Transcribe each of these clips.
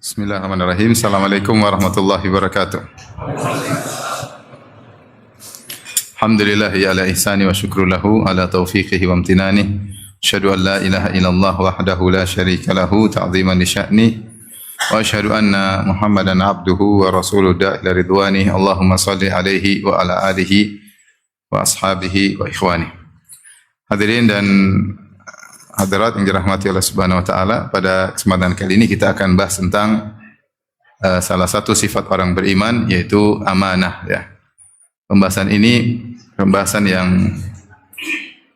Bismillahirrahmanirrahim. Assalamualaikum warahmatullahi wabarakatuh. Alhamdulillah ala ihsani wa syukru lahu ala taufiqihi wa amtinani. Asyhadu an la ilaha illallah wahdahu la syarika lahu ta'ziman li sya'ni. Wa asyhadu anna Muhammadan abduhu wa rasuluhu ila ridwani. Allahumma salli alaihi wa ala alihi wa ashabihi wa ikhwani. Hadirin dan hadirat yang dirahmati Allah Subhanahu wa taala, pada kesempatan kali ini kita akan bahas tentang salah satu sifat orang beriman, yaitu amanah ya. Pembahasan ini pembahasan yang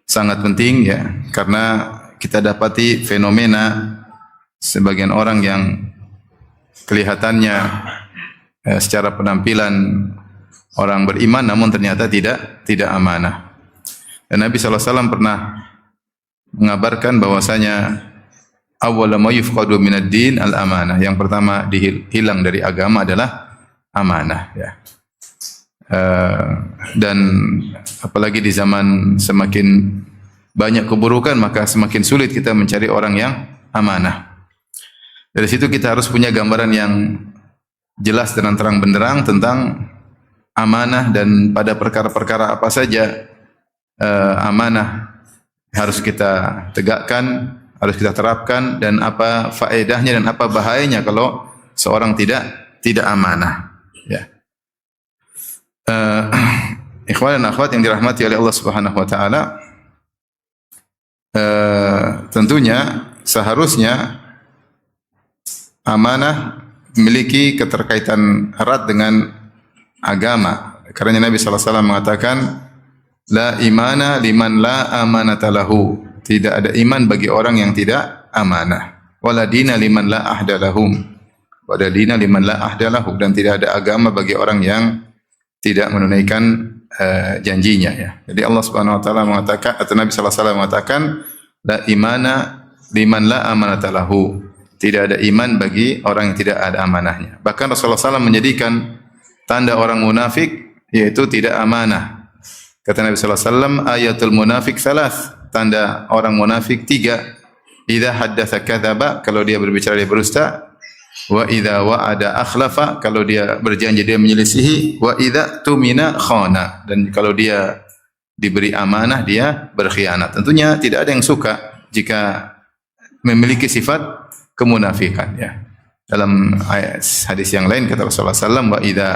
sangat penting ya, karena kita dapati fenomena sebagian orang yang kelihatannya secara penampilan orang beriman namun ternyata tidak amanah. Dan Nabi sallallahu alaihi wasallam pernah mengabarkan bahwasanya awwal ma yufqadu minad din al-amanah. Yang pertama hilang dari agama adalah amanah ya. Dan apalagi di zaman semakin banyak keburukan, maka semakin sulit kita mencari orang yang amanah. Dari situ kita harus punya gambaran yang jelas dan terang benderang tentang amanah, dan pada perkara-perkara apa saja amanah harus kita tegakkan, harus kita terapkan, dan apa faedahnya dan apa bahayanya kalau seorang tidak amanah ya. Ikhwan dan akhwat yang dirahmati oleh Allah Subhanahu wa taala, tentunya seharusnya amanah memiliki keterkaitan erat dengan agama. Karena Nabi sallallahu alaihi wasallam mengatakan, la imana liman la amanata lahu. Tidak ada iman bagi orang yang tidak amanah. Wala dina liman la ahda lahum. Wala dina liman la ahda lahu. Dan tidak ada agama bagi orang yang tidak menunaikan janjinya ya. Jadi Allah Subhanahu wa taala mengatakan, atau Nabi sallallahu alaihi wasallam mengatakan, la imana liman la amanata lahu. Tidak ada iman bagi orang yang tidak ada amanahnya. Bahkan Rasulullah SAW menjadikan tanda orang munafik yaitu tidak amanah. Kata Nabi sallallahu alaihi wasallam, ayatul munafik salas, tanda orang munafik tiga. Idza haddatsa kadzaba, kalau dia berbicara dia berdusta. Wa idza wa'ada akhlafa, kalau dia berjanji dia menyelisihi. Wa idza tumina khana, dan kalau dia diberi amanah dia berkhianat. Tentunya tidak ada yang suka jika memiliki sifat kemunafikan ya. Dalam hadis yang lain kata Rasulullah sallallahu alaihi wasallam, wa idza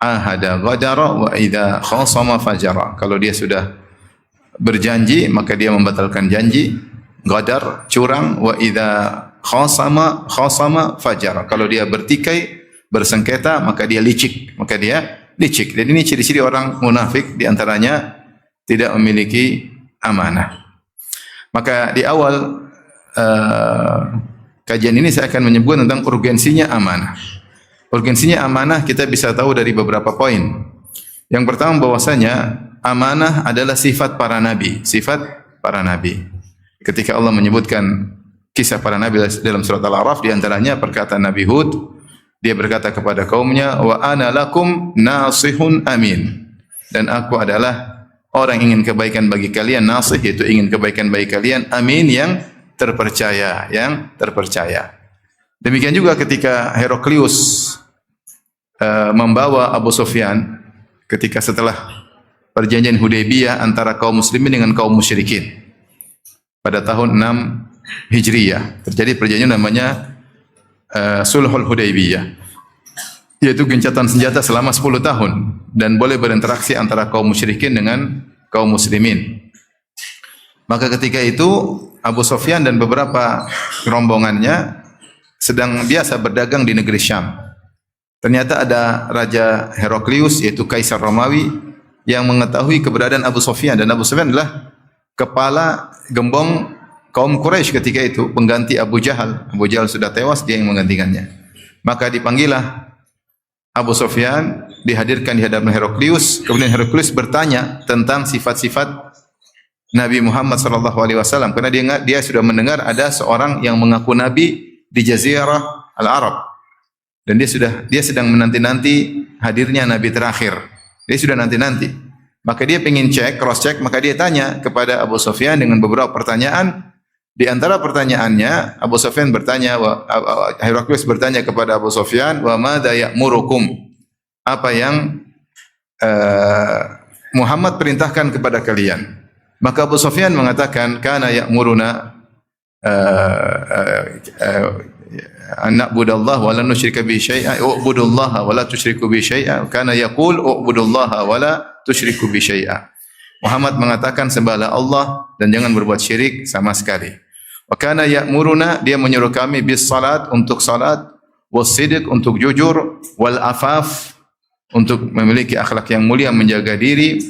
ahada ghadara wa idza khasama fajara. Kalau dia sudah berjanji maka dia membatalkan janji, ghadar curang, wa idza khasama fajara. Kalau dia bertikai, bersengketa, maka dia licik, Jadi ini ciri-ciri orang munafik, di antaranya tidak memiliki amanah. Maka di awal kajian ini saya akan menyebut tentang urgensinya amanah. Urgensinya amanah kita bisa tahu dari beberapa poin. Yang pertama, bahwasanya amanah adalah sifat para nabi, Ketika Allah menyebutkan kisah para nabi dalam surat Al-A'raf, di antaranya perkataan Nabi Hud, dia berkata kepada kaumnya, wa ana lakum nasihun amin. Dan aku adalah orang yang ingin kebaikan bagi kalian, nasih yaitu ingin kebaikan bagi kalian, amin yang terpercaya, Demikian juga ketika Heraklius membawa Abu Sufyan ketika setelah perjanjian Hudaybiyah antara kaum muslimin dengan kaum musyrikin pada tahun 6 Hijriyah, terjadi perjanjian namanya Sulhul Hudaybiyah, yaitu gencatan senjata selama 10 tahun dan boleh berinteraksi antara kaum musyrikin dengan kaum muslimin. Maka ketika itu Abu Sufyan dan beberapa rombongannya sedang biasa berdagang di negeri Syam. Ternyata ada Raja Heraklius, yaitu Kaisar Romawi, yang mengetahui keberadaan Abu Sufyan, dan Abu Sufyan adalah kepala gembong kaum Quraisy ketika itu, pengganti Abu Jahal. Abu Jahal sudah tewas, dia yang menggantikannya. Maka dipanggillah Abu Sufyan, dihadirkan di hadapan Heraklius. Kemudian Heraklius bertanya tentang sifat-sifat Nabi Muhammad sallallahu alaihi wasallam, karena dia sudah mendengar ada seorang yang mengaku nabi di Jazirah Al-Arab. Dan dia sedang menanti-nanti hadirnya nabi terakhir. Dia sudah nanti-nanti. Maka dia ingin cross check, maka dia tanya kepada Abu Sufyan dengan beberapa pertanyaan Di antara pertanyaannya, Abu Sufyan bertanya, Heraklius bertanya kepada Abu Sufyan, wa madza ya'murukum? Apa yang Muhammad perintahkan kepada kalian? Maka Abu Sufyan mengatakan, kana ya'muruna an na'budallaha wa la nusyrika bihi syai'a, u'budullaha wa la tusyriku bihi syai'a. Kana yaqul u'budullaha wa la tusyriku bihi syai'a. Muhammad mengatakan sembahlah Allah dan jangan berbuat syirik sama sekali. Wa kana ya'muruna, dia menyuruh kami bis salat, untuk salat, was sidq, untuk jujur, wal afaf, untuk memiliki akhlak yang mulia, menjaga diri,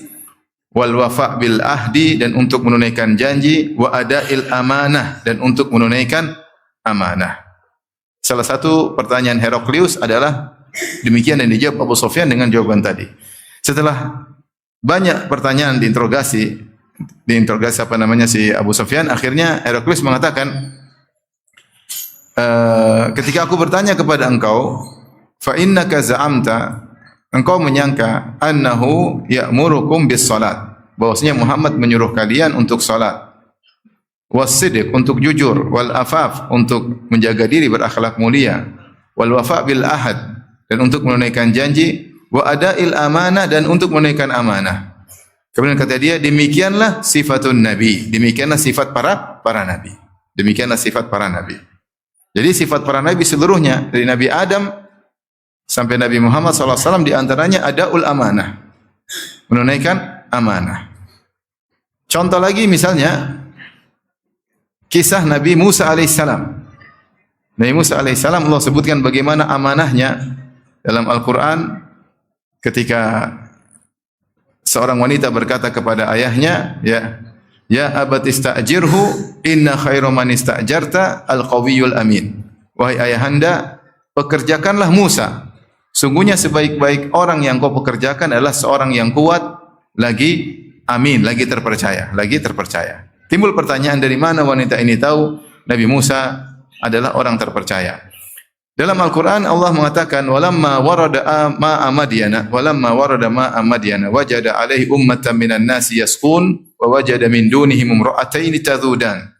wal wafa bil ahdi, dan untuk menunaikan janji, wa adail amanah, dan untuk menunaikan amanah. Salah satu pertanyaan Heraklius adalah demikian dan dijawab Abu Sufyan dengan jawaban tadi. Setelah banyak pertanyaan diinterogasi si Abu Sufyan, akhirnya Heraklius mengatakan, ketika aku bertanya kepada engkau, fa innaka za'amta, engkau menyangka annahu ya'murukum bis salat, bahwasanya Muhammad menyuruh kalian untuk salat, was-sidq, untuk jujur, wal afaf, untuk menjaga diri, berakhlak mulia, wal wafa bil ahad, dan untuk menunaikan janji, wa adail amanah, dan untuk menunaikan amanah. Kemudian kata dia, demikianlah sifatun nabi, demikianlah sifat para nabi. Demikianlah sifat para nabi. Jadi sifat para nabi seluruhnya, dari Nabi Adam sampai Nabi Muhammad SAW, di antaranya adaul amanah, menunaikan amanah. Contoh lagi misalnya kisah Nabi Musa alaihissalam. Nabi Musa alaihissalam, Allah sebutkan bagaimana amanahnya dalam Al-Quran ketika seorang wanita berkata kepada ayahnya, ya abat ista'jirhu inna khairu man ista'jarta al-qawiyul amin. Wahai ayahanda, pekerjakanlah Musa. Sungguhnya sebaik-baik orang yang kau pekerjakan adalah seorang yang kuat, lagi amin, lagi terpercaya. Timbul pertanyaan, dari mana wanita ini tahu Nabi Musa adalah orang terpercaya? Dalam Al-Quran Allah mengatakan, walamma warada ma'a Madyana wajada alaihi ummatan minan nasi yasqun wa wajada min dunihim imra'ataini tadhudan.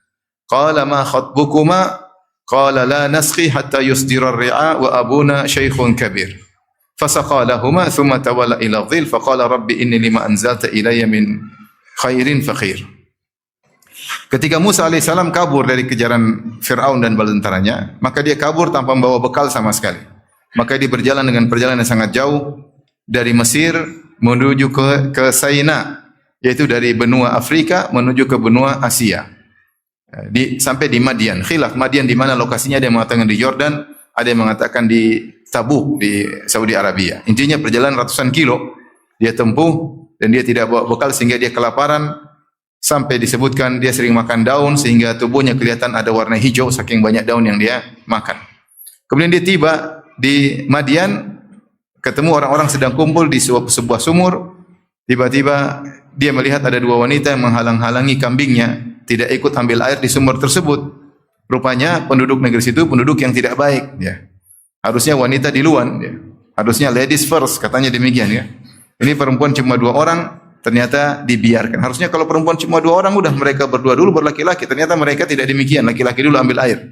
Qala ma khatbukuma? Qala la nasqi hatta yusdira ar-ri'a wa abuna shaykhun kabir. Fasaqa lahuma thumma tawalla ila dhil faqala rabbi inni lima anzalta ilayya min khairin faqir. Ketika Musa alaihissalam kabur dari kejaran Fir'aun dan bala tentaranya, maka dia kabur tanpa membawa bekal sama sekali. Maka dia berjalan dengan perjalanan yang sangat jauh dari Mesir menuju ke Saina, yaitu dari benua Afrika menuju ke benua Asia. Sampai di Madian. Khilaf Madian di mana lokasinya, ada yang mengatakan di Yordan, ada yang mengatakan di Tabuk di Saudi Arabia. Intinya perjalanan ratusan kilo dia tempuh dan dia tidak bawa bekal sehingga dia kelaparan. Sampai disebutkan dia sering makan daun sehingga tubuhnya kelihatan ada warna hijau saking banyak daun yang dia makan. Kemudian dia tiba di Madian, ketemu orang-orang sedang kumpul di sebuah sumur. Tiba-tiba dia melihat ada dua wanita yang menghalang-halangi kambingnya, tidak ikut ambil air di sumur tersebut. Rupanya penduduk negeri situ penduduk yang tidak baik. Ya. Harusnya wanita duluan. Ya. Harusnya ladies first, katanya demikian. Ya. Ini perempuan cuma dua orang. Ternyata dibiarkan. Harusnya kalau perempuan cuma dua orang, udah mereka berdua dulu berlaki-laki. Ternyata mereka tidak demikian. Laki-laki dulu ambil air.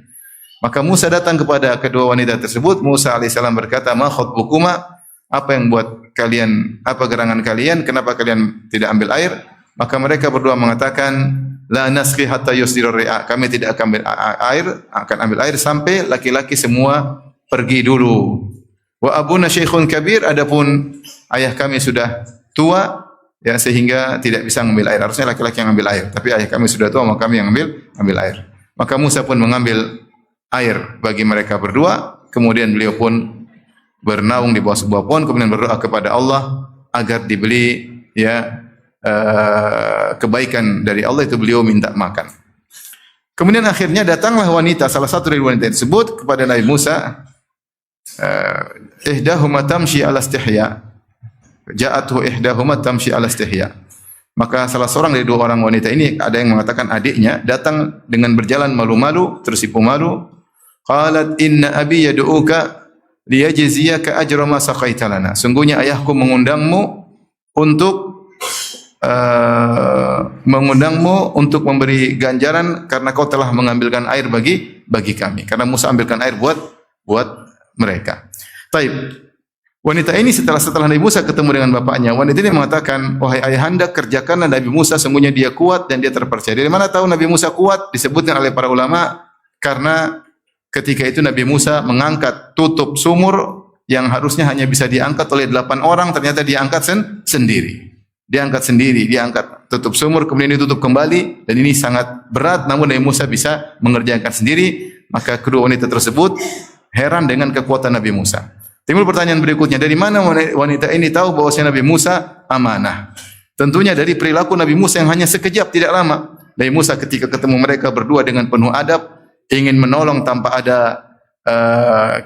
Maka Musa datang kepada kedua wanita tersebut. Musa alaihissalam berkata, ma khutbukuma, apa yang buat kalian, apa gerangan kalian, kenapa kalian tidak ambil air? Maka mereka berdua mengatakan, la nasqi hatta yusdirar ri'a. Kami tidak akan ambil air sampai laki-laki semua pergi dulu. Wa abuna syaikhun kabir, adapun ayah kami sudah tua, ya, sehingga tidak bisa mengambil air. Harusnya laki-laki yang ambil air, tapi ayah kami sudah tua, maka kami yang ambil air. Maka Musa pun mengambil air bagi mereka berdua, kemudian beliau pun bernaung di bawah sebuah pohon, kemudian berdoa kepada Allah agar diberi kebaikan dari Allah, itu beliau minta makan. Kemudian akhirnya datanglah wanita, salah satu dari wanita tersebut kepada Nabi Musa, ihdahuma tamshi ala istihya. Ja'atuhu ihdahuma tamshi ala istihya. Maka salah seorang dari dua orang wanita ini, ada yang mengatakan adiknya, datang dengan berjalan malu-malu, tersipu malu. Qalat inna abi yad'uka liyajziyaka ajra ma saqaita lana. Sungguhnya ayahku mengundangmu untuk mengundangmu untuk memberi ganjaran karena kau telah mengambilkan air bagi kami. Karena Musa ambilkan air buat mereka. Taib. Wanita ini setelah Nabi Musa ketemu dengan bapaknya, wanita ini mengatakan, wahai ayahanda, kerjakanlah Nabi Musa, sungguhnya dia kuat dan dia terpercaya. Dari mana tahu Nabi Musa kuat? Disebutkan oleh para ulama, karena ketika itu Nabi Musa mengangkat tutup sumur yang harusnya hanya bisa diangkat oleh 8 orang, ternyata dia angkat sendiri. Dia angkat tutup sumur, kemudian ditutup kembali, dan ini sangat berat, namun Nabi Musa bisa mengerjakan sendiri. Maka kedua wanita tersebut heran dengan kekuatan Nabi Musa. Timbul pertanyaan berikutnya, dari mana wanita ini tahu bahwasanya Nabi Musa amanah? Tentunya dari perilaku Nabi Musa yang hanya sekejap, tidak lama. Nabi Musa ketika ketemu mereka berdua dengan penuh adab, ingin menolong tanpa ada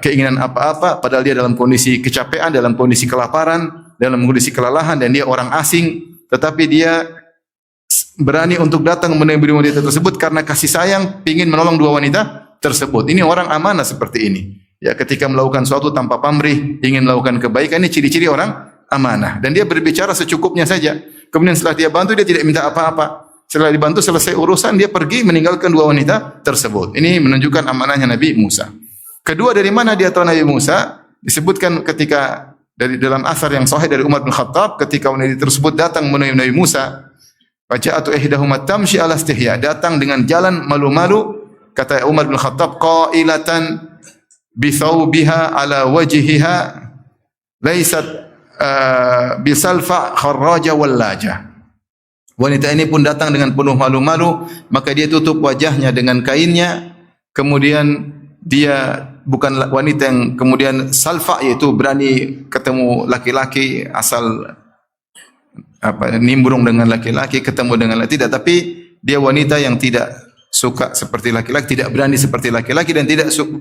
keinginan apa-apa, padahal dia dalam kondisi kecapean, dalam kondisi kelaparan, dalam kondisi kelelahan, dan dia orang asing, tetapi dia berani untuk datang menemui wanita tersebut karena kasih sayang, ingin menolong dua wanita tersebut. Ini orang amanah seperti ini. Ya, ketika melakukan sesuatu tanpa pamrih, ingin melakukan kebaikan, ini ciri-ciri orang amanah. Dan dia berbicara secukupnya saja. Kemudian setelah dia bantu, dia tidak minta apa-apa. Setelah dibantu selesai urusan, dia pergi meninggalkan dua wanita tersebut. Ini menunjukkan amanahnya Nabi Musa. Kedua, dari mana dia tahu Nabi Musa? Disebutkan ketika dari dalam asar yang sahih dari Umar bin Khattab, ketika wanita tersebut datang menemui Nabi Musa, faja'atu ihdahuma tamshi ala istihya, datang dengan jalan malu-malu, kata Umar bin Khattab, qailatan bi thawbiha ala wajhiha laysat bisalfa kharraja wallaja. Wanita ini pun datang dengan penuh malu-malu, maka dia tutup wajahnya dengan kainnya. Kemudian dia bukan wanita yang kemudian salfa, yaitu berani ketemu laki-laki asal nimbrung dengan laki-laki, ketemu dengan laki, tidak, tapi dia wanita yang tidak suka seperti laki-laki, tidak berani seperti laki-laki, dan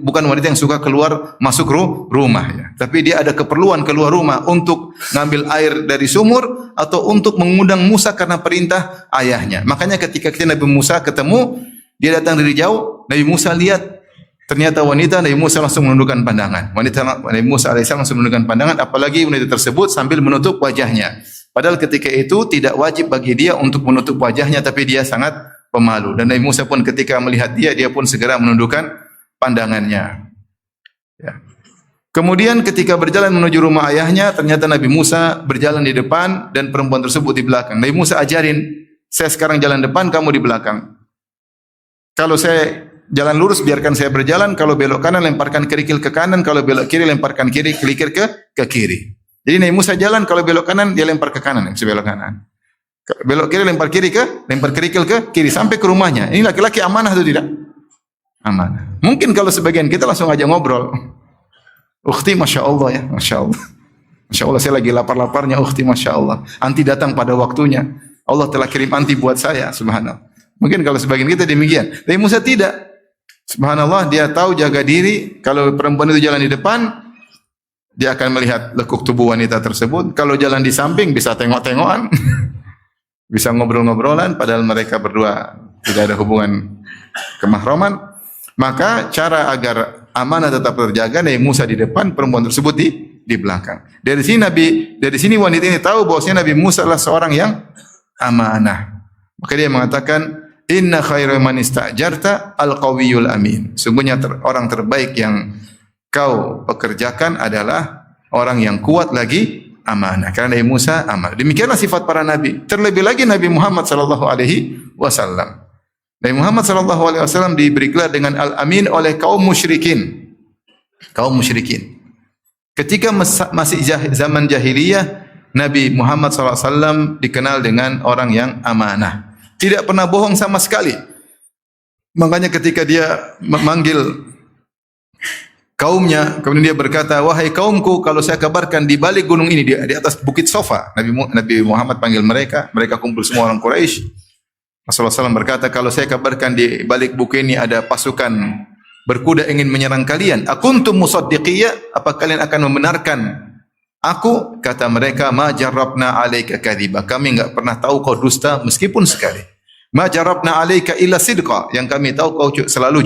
bukan wanita yang suka keluar masuk rumah, ya. Tapi dia ada keperluan keluar rumah untuk ngambil air dari sumur atau untuk mengundang Musa karena perintah ayahnya. Makanya ketika Nabi Musa ketemu, dia datang dari jauh, Nabi Musa lihat ternyata wanita, Nabi Musa langsung menundukkan pandangan. Nabi Musa alaihissalam langsung menundukkan pandangan, apalagi wanita tersebut sambil menutup wajahnya. Padahal ketika itu tidak wajib bagi dia untuk menutup wajahnya, tapi dia sangat pemalu. Dan Nabi Musa pun ketika melihat dia pun segera menundukkan pandangannya. Ya. Kemudian ketika berjalan menuju rumah ayahnya, ternyata Nabi Musa berjalan di depan dan perempuan tersebut di belakang. Nabi Musa ajarin, saya sekarang jalan depan, kamu di belakang. Kalau saya jalan lurus, biarkan saya berjalan. Kalau belok kanan, lemparkan kerikil ke kanan. Kalau belok kiri, lemparkan kerikil ke kiri. Jadi Nabi Musa jalan, kalau belok kanan, dia lempar ke kanan, belok kanan. Belok kiri, lempar kerikil ke kiri sampai ke rumahnya. Ini laki-laki amanah atau tidak? Amanah. Mungkin kalau sebagian kita langsung aja ngobrol. Ukhti, masya Allah ya, masya Allah. Masya Allah, saya lagi lapar-laparnya, ukhti, masya Allah. Anti datang pada waktunya. Allah telah kirim anti buat saya, subhanallah. Mungkin kalau sebagian kita demikian. Tapi Musa tidak. Subhanallah, dia tahu jaga diri. Kalau perempuan itu jalan di depan, dia akan melihat lekuk tubuh wanita tersebut. Kalau jalan di samping, bisa tengok-tengokan. Bisa ngobrol-ngobrolan, padahal mereka berdua tidak ada hubungan kemahraman. Maka cara agar amanah tetap terjaga, Nabi Musa di depan, perempuan tersebut di belakang. Dari sini wanita ini tahu bahwasanya Nabi Musa adalah seorang yang amanah. Maka dia mengatakan, inna khairu man ista'jarta al-qawiyul amin. Sungguhnya orang terbaik yang kau pekerjakan adalah orang yang kuat lagi amanah. Karena Nabi Musa amanah. Demikianlah sifat para nabi. Terlebih lagi Nabi Muhammad sallallahu alaihi wasallam. Nabi Muhammad sallallahu alaihi wasallam diberi gelar dengan Al-Amin oleh kaum musyrikin. Kaum musyrikin. Ketika masih zaman jahiliyah, Nabi Muhammad sallallahu alaihi wasallam dikenal dengan orang yang amanah. Tidak pernah bohong sama sekali. Makanya ketika dia memanggil kaumnya, kemudian dia berkata, wahai kaumku, kalau saya kabarkan di balik gunung ini, di atas bukit Sofa, Nabi Muhammad panggil mereka kumpul semua orang Quraisy. Rasulullah SAW berkata, kalau saya kabarkan di balik bukit ini ada pasukan berkuda ingin menyerang kalian, akuntum musaddiqiyya, apa kalian akan membenarkan aku? Kata mereka, ma jarrabna alaika kadhiba, kami enggak pernah tahu kau dusta meskipun sekali. Ma jarrabna alaika illa sidqa, yang kami tahu kau selalu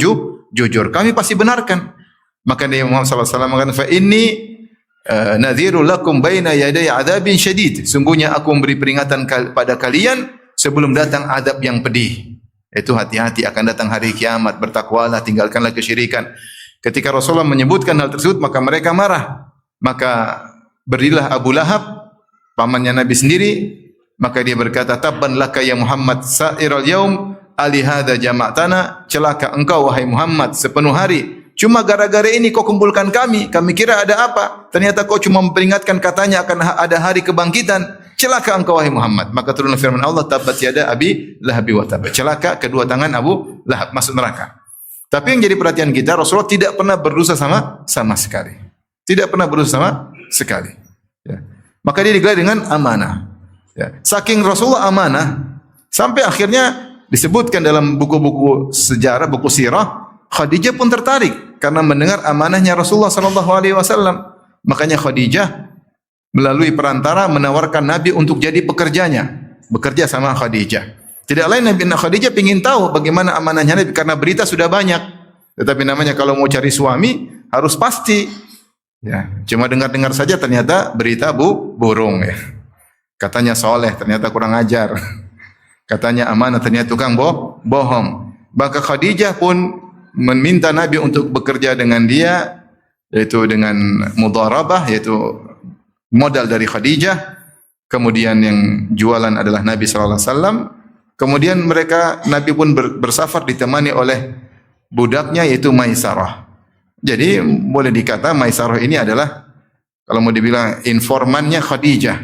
jujur, kami pasti benarkan. Maka Nabi Muhammad SAW mengatakan, fa inni nadhirul lakum baina yaday adzabin syadid. Sungguhnya aku memberi peringatan pada kalian sebelum datang azab yang pedih. Itu hati-hati akan datang hari kiamat, bertakwalah, tinggalkanlah kesyirikan. Ketika Rasulullah menyebutkan hal tersebut, maka mereka marah. Maka berilah Abu Lahab, pamannya Nabi sendiri, maka dia berkata, tabban laka ya Muhammad sa'iral yaum ali hadza jama'tana, celaka engkau wahai Muhammad sepenuh hari. Cuma gara-gara ini kau kumpulkan kami kira ada apa? Ternyata kau cuma memperingatkan katanya akan ada hari kebangkitan. Celaka engkau wahai Muhammad. Maka turunlah firman Allah, tabbat yada abi lahabi wa tab. Celaka kedua tangan Abu Lahab, masuk neraka. Tapi yang jadi perhatian kita, Rasulullah tidak pernah berdosa sama sekali. Tidak pernah berdosa sama sekali. Ya. Maka dia digelar dengan amanah. Ya. Saking Rasulullah amanah, sampai akhirnya disebutkan dalam buku-buku sejarah, buku sirah, Khadijah pun tertarik karena mendengar amanahnya Rasulullah sallallahu alaihi wasallam. Makanya Khadijah melalui perantara menawarkan Nabi untuk jadi pekerjanya, bekerja sama Khadijah. Tidak lain Nabi Khadijah ingin tahu bagaimana amanahnya Nabi karena berita sudah banyak. Tetapi namanya kalau mau cari suami harus pasti. Ya, cuma dengar-dengar saja ternyata berita burung ya. Katanya soleh, ternyata kurang ajar. Katanya amanah, ternyata tukang bohong. Maka Khadijah pun meminta Nabi untuk bekerja dengan dia, yaitu dengan mudharabah, yaitu modal dari Khadijah. Kemudian yang jualan adalah Nabi sallallahu alaihi wasallam. Kemudian Nabi pun bersafar ditemani oleh budaknya yaitu Maisarah. Jadi boleh dikata Maisarah ini adalah kalau mau dibilang informannya Khadijah.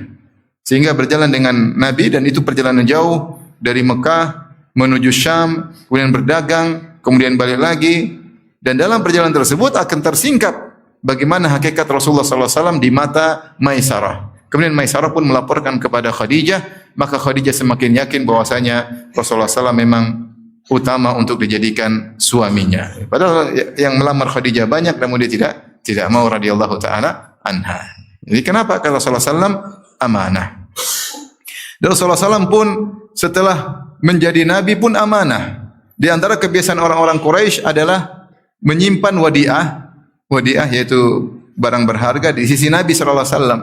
Sehingga berjalan dengan Nabi dan itu perjalanan jauh dari Mekah menuju Syam, kemudian berdagang, kemudian balik lagi, dan dalam perjalanan tersebut akan tersingkap bagaimana hakikat Rasulullah sallallahu alaihi wasallam di mata Maisarah. Kemudian Maisarah pun melaporkan kepada Khadijah, maka Khadijah semakin yakin bahwasanya Rasulullah sallallahu memang utama untuk dijadikan suaminya. Padahal yang melamar Khadijah banyak, namun dia tidak mau radhiyallahu taala anha. Jadi kenapa kata Rasulullah sallallahu amanah? Dan Rasulullah sallallahu pun setelah menjadi nabi pun amanah. Di antara kebiasaan orang-orang Quraisy adalah menyimpan wadiah yaitu barang berharga di sisi Nabi sallallahu alaihi wasallam.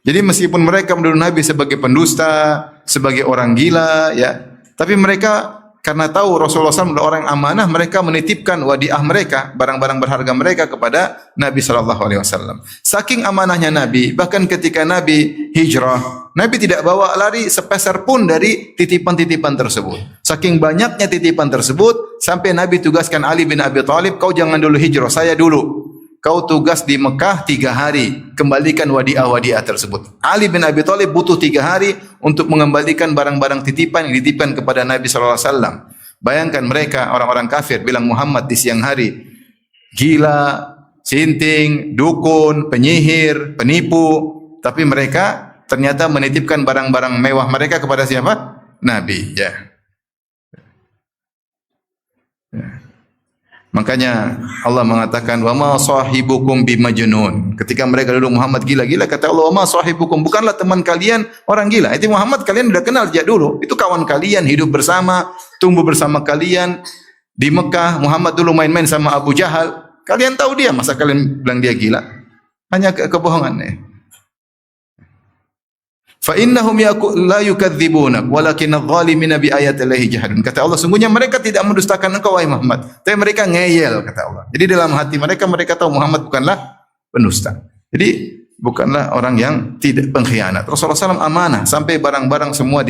Jadi meskipun mereka menuduh Nabi sebagai pendusta, sebagai orang gila ya, tapi mereka karena tahu Rasulullah SAW adalah orang amanah, mereka menitipkan wadiah mereka, barang-barang berharga mereka kepada Nabi sallallahu alaihi wasallam. Saking amanahnya Nabi, bahkan ketika Nabi hijrah, Nabi tidak bawa lari sepeser pun dari titipan-titipan tersebut. Saking banyaknya titipan tersebut, sampai Nabi tugaskan Ali bin Abi Thalib, kau jangan dulu hijrah, saya dulu. Kau tugas di Mekah 3 hari, kembalikan wadiah-wadiah tersebut. Ali bin Abi Thalib butuh 3 hari untuk mengembalikan barang-barang titipan yang dititipkan kepada Nabi sallallahu alaihi wasallam. Bayangkan mereka orang-orang kafir bilang Muhammad di siang hari gila, sinting, dukun, penyihir, penipu, tapi mereka ternyata menitipkan barang-barang mewah mereka kepada siapa? Nabi, ya. Makanya Allah mengatakan wa ma sahibukum bimajnun. Ketika mereka dulu Muhammad gila-gila, kata Allah, wa ma sahibukum, bukanlah teman kalian orang gila. Itu Muhammad kalian sudah kenal sejak dulu. Itu kawan kalian, hidup bersama, tumbuh bersama kalian di Mekah. Muhammad dulu main-main sama Abu Jahal. Kalian tahu dia, masa kalian bilang dia gila? Hanya kebohongan ya. Fa innahum la yukadzibunak walakin adh-dhalimina bi ayatillahi jahadun. Kata Allah, sungguhnya mereka tidak mendustakan engkau wahai Muhammad, tapi mereka ngeyel, kata Allah. Jadi dalam hati mereka tahu Muhammad bukanlah pendusta. Jadi bukanlah orang yang tidak pengkhianat. Rasulullah SAW amanah sampai barang-barang semua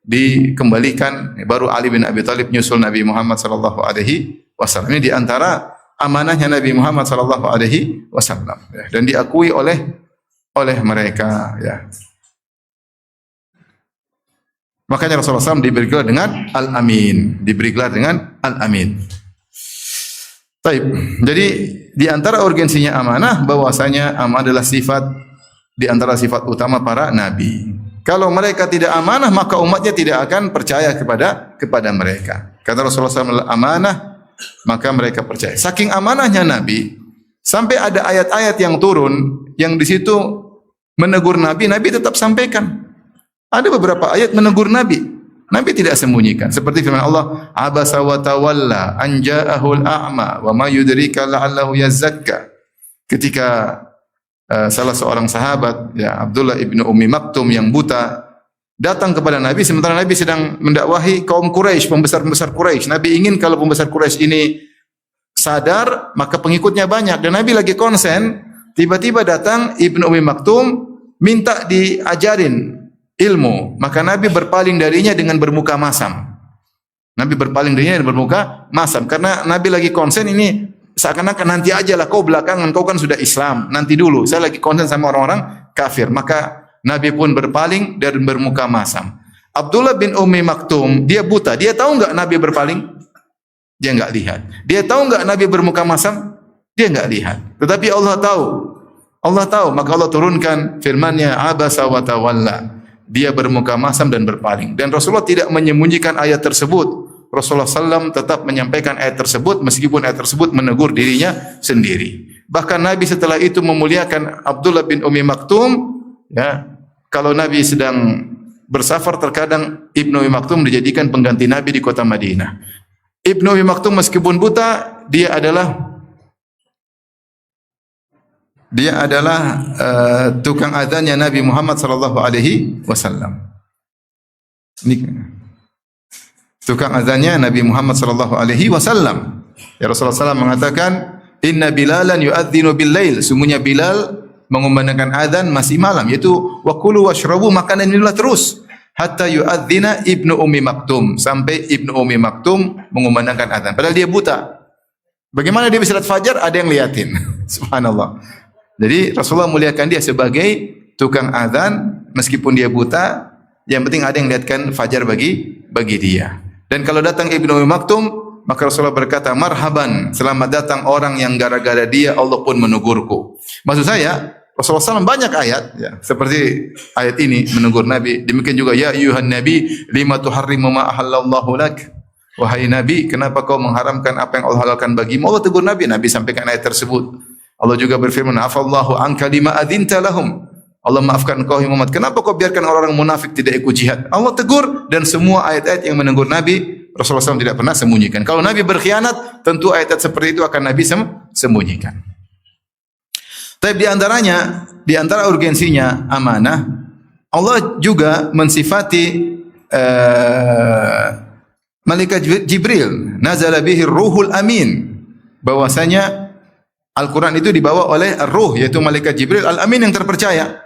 dikembalikan. Baru Ali bin Abi Thalib nyusul Nabi Muhammad sallallahu alaihi wasallam. Ini di antara amanahnya Nabi Muhammad sallallahu alaihi wasallam dan diakui oleh mereka ya. Makanya Rasulullah SAW diberi gelar dengan Al-Amin. Diberi gelar dengan Al-Amin. Baik. Jadi di antara urgensinya amanah bahwasanya amanah adalah sifat di antara sifat utama para nabi. Kalau mereka tidak amanah maka umatnya tidak akan percaya kepada mereka. Kata Rasulullah SAW amanah maka mereka percaya. Saking amanahnya Nabi sampai ada ayat-ayat yang turun yang di situ menegur Nabi tetap sampaikan. Ada beberapa ayat menegur Nabi. Nabi tidak sembunyikan. Seperti firman Allah, "Abasa wa tawalla an ja'ahul a'ma wa ma yudrika la'allahu yazakka." Ketika salah seorang sahabat, ya Abdullah ibnu Ummi Maktum yang buta, datang kepada Nabi sementara Nabi sedang mendakwahi kaum Quraisy, pembesar-pembesar Quraisy. Nabi ingin kalau pembesar Quraisy ini sadar, maka pengikutnya banyak. Dan Nabi lagi konsen, tiba-tiba datang Ibnu Ummi Maktum minta diajarin ilmu. Maka Nabi berpaling darinya dengan bermuka masam. Nabi berpaling darinya dengan bermuka masam karena Nabi lagi konsen ini seakan-akan nanti ajalah kau belakangan, kau kan sudah Islam, nanti dulu. Saya lagi konsen sama orang-orang kafir. Maka Nabi pun berpaling dan bermuka masam. Abdullah bin Ummi Maktum, dia buta. Dia tahu enggak Nabi berpaling? Dia enggak lihat. Dia tahu enggak Nabi bermuka masam? Dia enggak lihat. Tetapi Allah tahu. Allah tahu, maka Allah turunkan firman-Nya, abasa wa tawalla. Dia bermuka masam dan berpaling. Dan Rasulullah tidak menyembunyikan ayat tersebut. Rasulullah SAW tetap menyampaikan ayat tersebut meskipun ayat tersebut menegur dirinya sendiri. Bahkan Nabi setelah itu memuliakan Abdullah bin Ummi Maktum. Ya, kalau Nabi sedang bersafar terkadang Ibnu Ummi Maktum dijadikan pengganti Nabi di kota Madinah. Ibnu Ummi Maktum meskipun buta, dia adalah tukang adzannya Nabi Muhammad sallallahu alaihi wasallam. Tukang azannya Nabi Muhammad sallallahu alaihi wasallam. Ya Rasulullah SAW mengatakan, "Inna Bilalan yu'adzinu bil-lail." Sungguhnya Bilal mengumandangkan azan masih malam, yaitu wa kulu washrabu, makan dan minumlah terus hatta yu'adzina Ibnu Ummi Maktum, sampai Ibnu Ummi Maktum mengumandangkan azan. Padahal dia buta. Bagaimana dia bisa lihat fajar? Ada yang liatin. Subhanallah. Jadi Rasulullah muliakan dia sebagai tukang azan meskipun dia buta, yang penting ada yang lihatkan fajar bagi dia. Dan kalau datang Ibnu Ummi Maktum, maka Rasulullah berkata, "Marhaban, selamat datang orang yang gara-gara dia Allah pun menegurku." Maksud saya, Rasulullah SAW banyak ayat, ya, seperti ayat ini menegur Nabi. Demikian juga, "Ya ayyuhan nabi, lima tuharrimu ma ahallallahu lak." Wahai Nabi, kenapa kau mengharamkan apa yang Allah halalkan bagimu? Allah tegur Nabi, Nabi sampaikan ayat tersebut. Allah juga berfirman, "Afallahu anka lima adzinta lahum." Allah maafkan engkau Muhammad. Kenapa kau biarkan orang-orang munafik tidak ikut jihad? Allah tegur, dan semua ayat-ayat yang menegur Nabi, Rasulullah SAW tidak pernah sembunyikan. Kalau Nabi berkhianat, tentu ayat-ayat seperti itu akan Nabi sembunyikan. Tapi di antara urgensinya amanah, Allah juga mensifati malaikat Jibril, nazala bihi ruhul amin, bahwasanya Al-Quran itu dibawa oleh Ar-Ruh, yaitu malaikat Jibril Al-Amin yang terpercaya.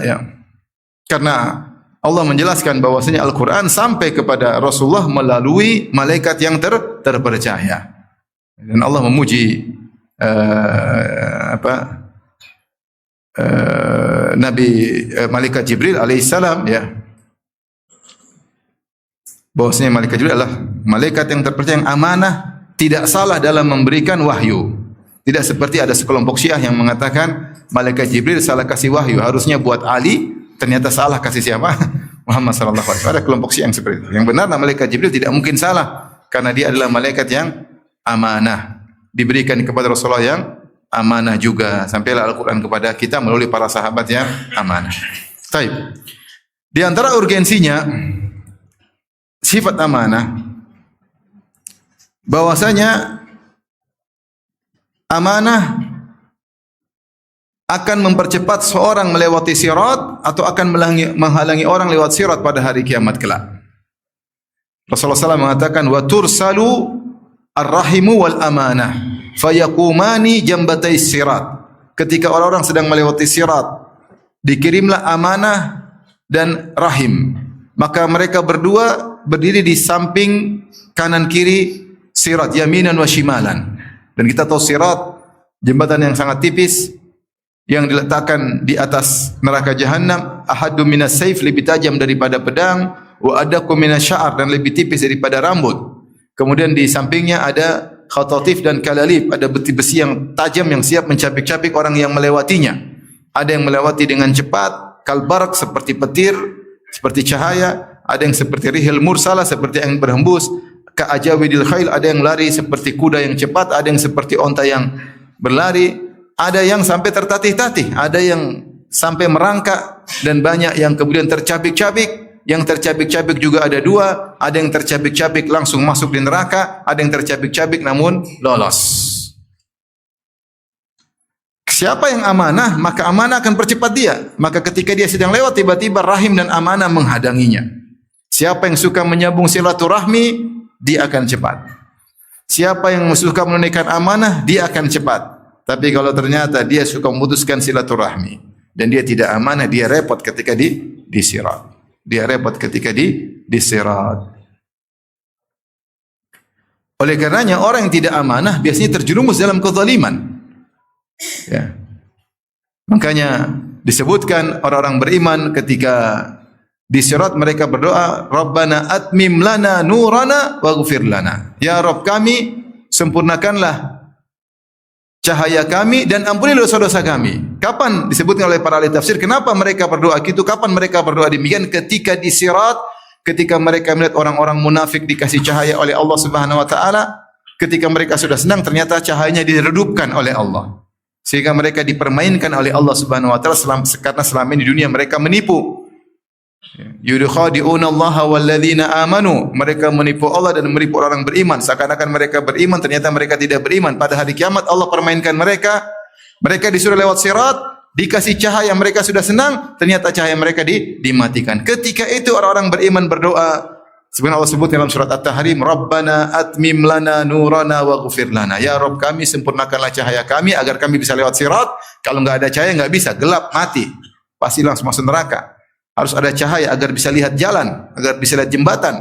Ya. Karena Allah menjelaskan bahwasanya Al-Quran sampai kepada Rasulullah melalui malaikat yang terpercaya. Dan Allah memuji malaikat Jibril alaihissalam, ya. Bahwasanya malaikat Jibril adalah malaikat yang terpercaya, yang amanah, tidak salah dalam memberikan wahyu. Tidak seperti ada sekelompok Syiah yang mengatakan malaikat Jibril salah kasih wahyu, harusnya buat Ali, ternyata salah kasih siapa? Muhammad sallallahu alaihi wasallam. Ada kelompok Syiah yang seperti itu. Yang benar malaikat Jibril tidak mungkin salah karena dia adalah malaikat yang amanah, diberikan kepada Rasulullah yang amanah juga. Sampailah Al-Qur'an kepada kita melalui para sahabat yang amanah. Baik. Di antara urgensinya sifat amanah, bahwasanya amanah akan mempercepat seorang melewati sirat atau akan menghalangi orang lewat sirat pada hari kiamat kelak. Rasulullah SAW mengatakan, "Wa tursalu ar-rahimu wal amanah fayaqumani jambatai sirat." Ketika orang-orang sedang melewati sirat, dikirimlah amanah dan rahim, maka mereka berdua berdiri di samping kanan kiri sirat, yaminan wa shimalan. Dan kita tahu sirat jembatan yang sangat tipis yang diletakkan di atas neraka jahanam, ahaddu minas saif, lebih tajam daripada pedang, wa adaqqu minasy'ar, dan lebih tipis daripada rambut. Kemudian di sampingnya ada khatatif dan kalalib, ada besi-besi yang tajam yang siap mencapik-capik orang yang melewatinya. Ada yang melewati dengan cepat, kalbarak, seperti petir, seperti cahaya. Ada yang seperti rihil mursalah, seperti yang berhembus, ka'ajawidil khail, ada yang lari seperti kuda yang cepat, ada yang seperti onta yang berlari, ada yang sampai tertatih-tatih, ada yang sampai merangkak, dan banyak yang kemudian tercabik-cabik. Yang tercabik-cabik juga ada dua, ada yang tercabik-cabik langsung masuk di neraka, ada yang tercabik-cabik namun lolos. Siapa yang amanah, maka amanah akan percepat dia. Maka ketika dia sedang lewat, tiba-tiba rahim dan amanah menghadanginya. Siapa yang suka menyambung silaturahmi, dia akan cepat. Siapa yang suka menunaikan amanah, dia akan cepat. Tapi kalau ternyata dia suka memutuskan silaturahmi dan dia tidak amanah, dia repot ketika di sirat. Dia repot ketika di sirat. Oleh karenanya orang yang tidak amanah biasanya terjerumus dalam kezaliman. Ya. Makanya disebutkan orang-orang beriman ketika di sirat mereka berdoa, Rabbana atmim lana nurana waghfir lana. Ya Rabb kami, sempurnakanlah cahaya kami dan ampuni dosa-dosa kami. Kapan disebutkan oleh para ahli tafsir kenapa mereka berdoa gitu? Kapan mereka berdoa demikian? Ketika di sirat, ketika mereka melihat orang-orang munafik dikasih cahaya oleh Allah Subhanahu wa taala, ketika mereka sudah senang ternyata cahayanya diredupkan oleh Allah. Sehingga mereka dipermainkan oleh Allah Subhanahu wa taala karena selama ini di dunia mereka menipu. Yudkhadi'una Allah walladzina amanu. Mereka menipu Allah dan menipu orang beriman. Seakan-akan mereka beriman, ternyata mereka tidak beriman. Pada hari kiamat Allah permainkan mereka. Mereka disuruh lewat sirat, dikasih cahaya, mereka sudah senang, ternyata cahaya mereka dimatikan. Ketika itu orang-orang beriman berdoa. Sebenarnya Allah sebut dalam surat At-Tahrim, Rabbana atmim lana nurana waghfir lana. Ya Rabb kami, sempurnakanlah cahaya kami agar kami bisa lewat sirat. Kalau enggak ada cahaya enggak bisa, gelap, mati. Pasti langsung masuk neraka. Harus ada cahaya agar bisa lihat jalan, agar bisa lihat jembatan.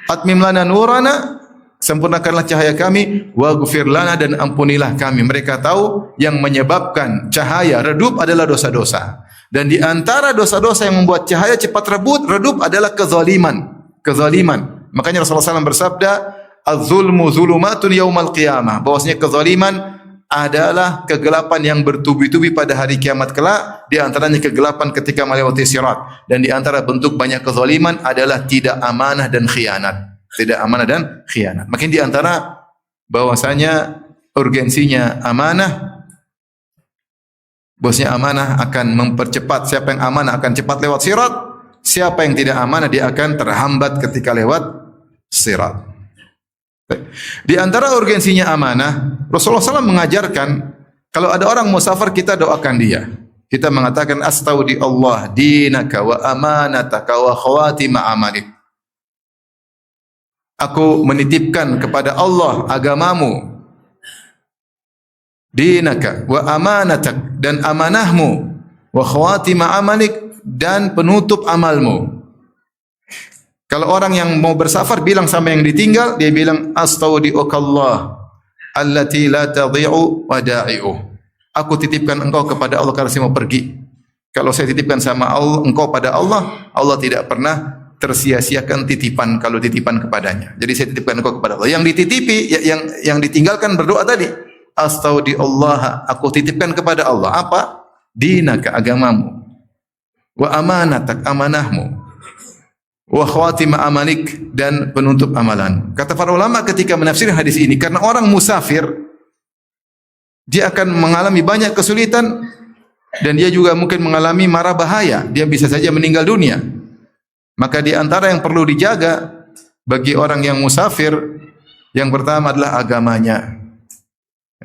Atmim lana nurana, sempurnakanlah cahaya kami, waghfir lana dan ampunilah kami. Mereka tahu yang menyebabkan cahaya redup adalah dosa-dosa. Dan di antara dosa-dosa yang membuat cahaya cepat redup adalah kezaliman. Makanya Rasulullah SAW bersabda, "Az-zulmu zulumatun yaumal qiyamah." Bahwasanya kezaliman adalah kegelapan yang bertubi-tubi pada hari kiamat kelak, di antaranya kegelapan ketika melewati sirat, dan di antara bentuk banyak kezaliman adalah tidak amanah dan khianat. Makin di antara bahwasanya urgensinya amanah, bahwasanya amanah akan mempercepat, siapa yang amanah akan cepat lewat sirat, siapa yang tidak amanah dia akan terhambat ketika lewat sirat. Di antara urgensinya amanah, Rasulullah SAW mengajarkan kalau ada orang musafir kita doakan dia. Kita mengatakan astaudi Allah dinaka wa amanataka wa khawatima amalik. Aku menitipkan kepada Allah agamamu, dinaka wa amanatak dan amanahmu, wa khawatima amalik dan penutup amalmu. Kalau orang yang mau bersafar bilang sama yang ditinggal, dia bilang astaudiukallah allati la tadhi'u wada'i'u. Aku titipkan engkau kepada Allah karena saya mau pergi. Kalau saya titipkan sama Allah, engkau pada Allah, Allah tidak pernah tersia-siakan titipan kalau titipan kepadanya. Jadi saya titipkan engkau kepada Allah. Yang dititipi, yang ditinggalkan berdoa tadi. Astaudiullah, aku titipkan kepada Allah. Apa? Dinaka, agamamu. Wa amanatak, amanahmu. Wa khawatima amalik dan penutup amalan. Kata para ulama ketika menafsir hadis ini, karena orang musafir dia akan mengalami banyak kesulitan dan dia juga mungkin mengalami mara bahaya, dia bisa saja meninggal dunia. Maka di antara yang perlu dijaga bagi orang yang musafir, yang pertama adalah agamanya.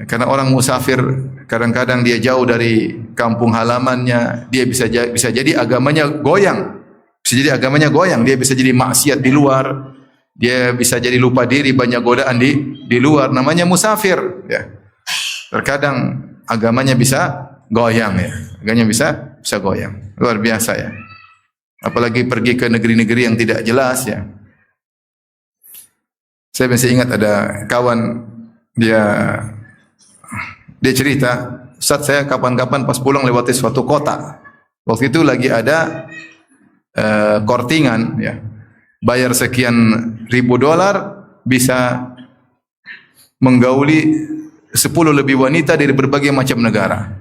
Karena orang musafir kadang-kadang dia jauh dari kampung halamannya, dia bisa jadi agamanya goyang. Bisa jadi agamanya goyang, dia bisa jadi maksiat di luar, dia bisa jadi lupa diri, banyak godaan di luar, namanya musafir ya. Terkadang agamanya bisa goyang ya. Agamanya bisa goyang. Luar biasa ya. Apalagi pergi ke negeri-negeri yang tidak jelas ya. Saya masih ingat ada kawan dia cerita, "Ustaz, saya kapan-kapan pas pulang lewati suatu kota. Waktu itu lagi ada kortingan ya, bayar sekian ribu dolar bisa menggauli 10 lebih wanita dari berbagai macam negara."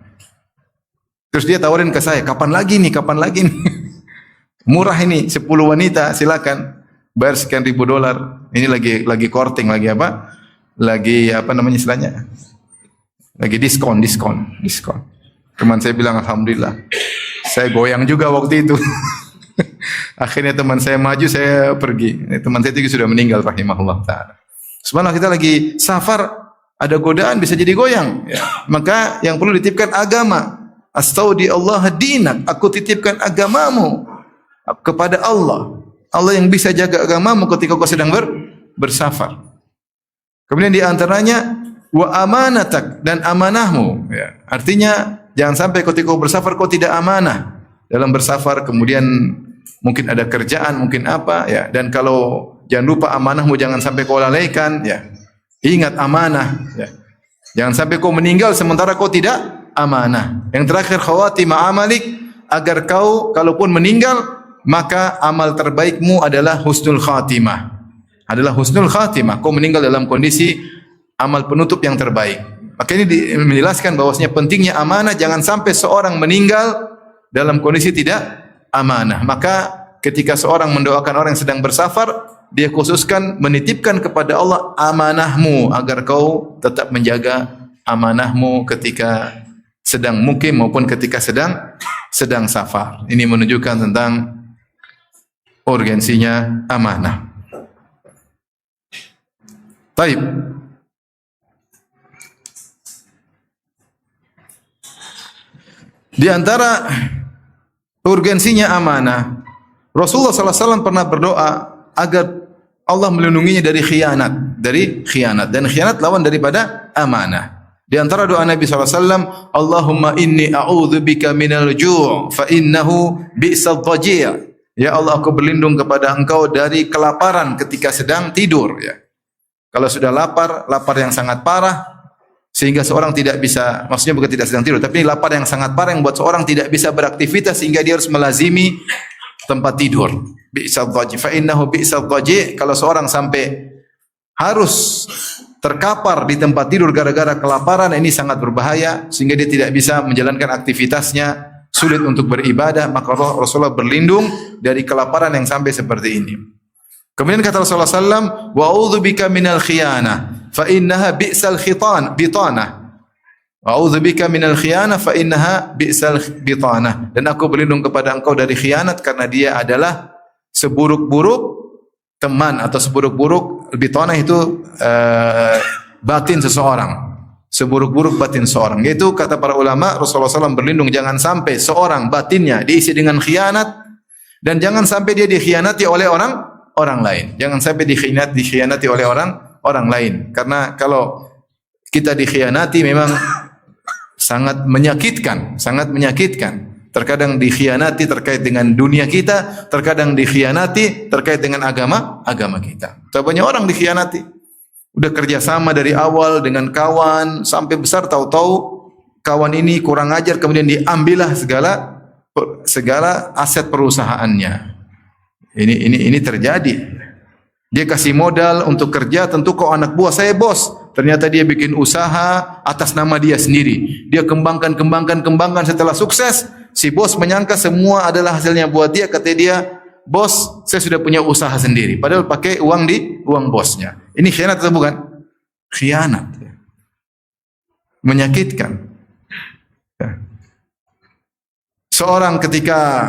Terus dia tawarin ke saya, kapan lagi nih murah ini 10 wanita, silakan bayar sekian ribu dolar. Ini lagi korting, lagi apa namanya istilahnya, lagi diskon. Teman saya bilang alhamdulillah, saya goyang juga waktu itu. Akhirnya teman saya maju, saya pergi. Teman saya itu sudah meninggal rahimahullah ta'ala. Subhanallah, kita lagi safar, ada godaan bisa jadi goyang. Ya. Maka yang perlu dititipkan agama. Astaudi Allah dinak. Aku titipkan agamamu kepada Allah. Allah yang bisa jaga agamamu ketika kau sedang bersafar. Kemudian di antaranya wa amanatak, dan amanahmu. Ya. Artinya jangan sampai ketika kau bersafar kau tidak amanah dalam bersafar. Kemudian mungkin ada kerjaan, mungkin apa. Ya. Dan kalau jangan lupa amanahmu jangan sampai kau lalaikan. Ya. Ingat amanah. Ya. Jangan sampai kau meninggal sementara kau tidak amanah. Yang terakhir khawatimah amalik, agar kau kalaupun meninggal maka amal terbaikmu adalah husnul khatimah. Adalah husnul khatimah. Kau meninggal dalam kondisi amal penutup yang terbaik. Maka ini menjelaskan bahwasanya pentingnya amanah. Jangan sampai seorang meninggal dalam kondisi tidak amanah. Maka ketika seorang mendoakan orang yang sedang bersafar, dia khususkan menitipkan kepada Allah amanahmu agar kau tetap menjaga amanahmu ketika sedang mukim maupun ketika sedang safar. Ini menunjukkan tentang urgensinya amanah. Baik. Di antara urgensinya amanah, Rasulullah SAW pernah berdoa agar Allah melindunginya dari khianat, dan khianat lawan daripada amanah. Di antara doa Nabi SAW, Allahumma inni a'udzubika minal ju' fa innahu bi'sal dhaji'. Ya Allah, aku berlindung kepada Engkau dari kelaparan ketika sedang tidur. Ya. Kalau sudah lapar yang sangat parah, sehingga seorang tidak bisa, maksudnya bukan tidak sedang tidur, tapi lapar yang sangat parah yang buat seorang tidak bisa beraktivitas sehingga dia harus melazimi tempat tidur. Bi'sal dhaji', fa innahu bi'sal dhaji'. Kalau seorang sampai harus terkapar di tempat tidur gara-gara kelaparan, ini sangat berbahaya sehingga dia tidak bisa menjalankan aktivitasnya, sulit untuk beribadah. Maka Rasulullah berlindung dari kelaparan yang sampai seperti ini. Kemudian kata Rasulullah SAW, wa a'udzubika minal khiyanah fa innaha bi'sal bitanah. Wa a'udzubika minal khiyanah fa innaha bi'sal bitanah. Dan aku berlindung kepada Engkau dari khianat karena dia adalah seburuk-buruk teman atau seburuk-buruk. Bitanah itu batin seseorang. Seburuk-buruk batin seorang. Yaitu kata para ulama, Rasulullah SAW berlindung jangan sampai seorang batinnya diisi dengan khianat, dan jangan sampai dia dikhianati oleh orang lain. Jangan sampai dikhianati oleh orang lain. Karena kalau kita dikhianati memang sangat menyakitkan, sangat menyakitkan. Terkadang dikhianati terkait dengan dunia kita, terkadang dikhianati terkait dengan agama kita. Banyak orang dikhianati. Udah kerjasama dari awal dengan kawan sampai besar, tahu-tahu kawan ini kurang ajar, kemudian diambillah segala aset perusahaannya. Ini terjadi. Dia kasih modal untuk kerja, tentu kok anak buah saya bos. Ternyata dia bikin usaha atas nama dia sendiri. Dia kembangkan setelah sukses, si bos menyangka semua adalah hasilnya buat dia. Kata dia, bos, saya sudah punya usaha sendiri. Padahal pakai uang bosnya. Ini khianat atau bukan? Khianat. Menyakitkan. Seorang ketika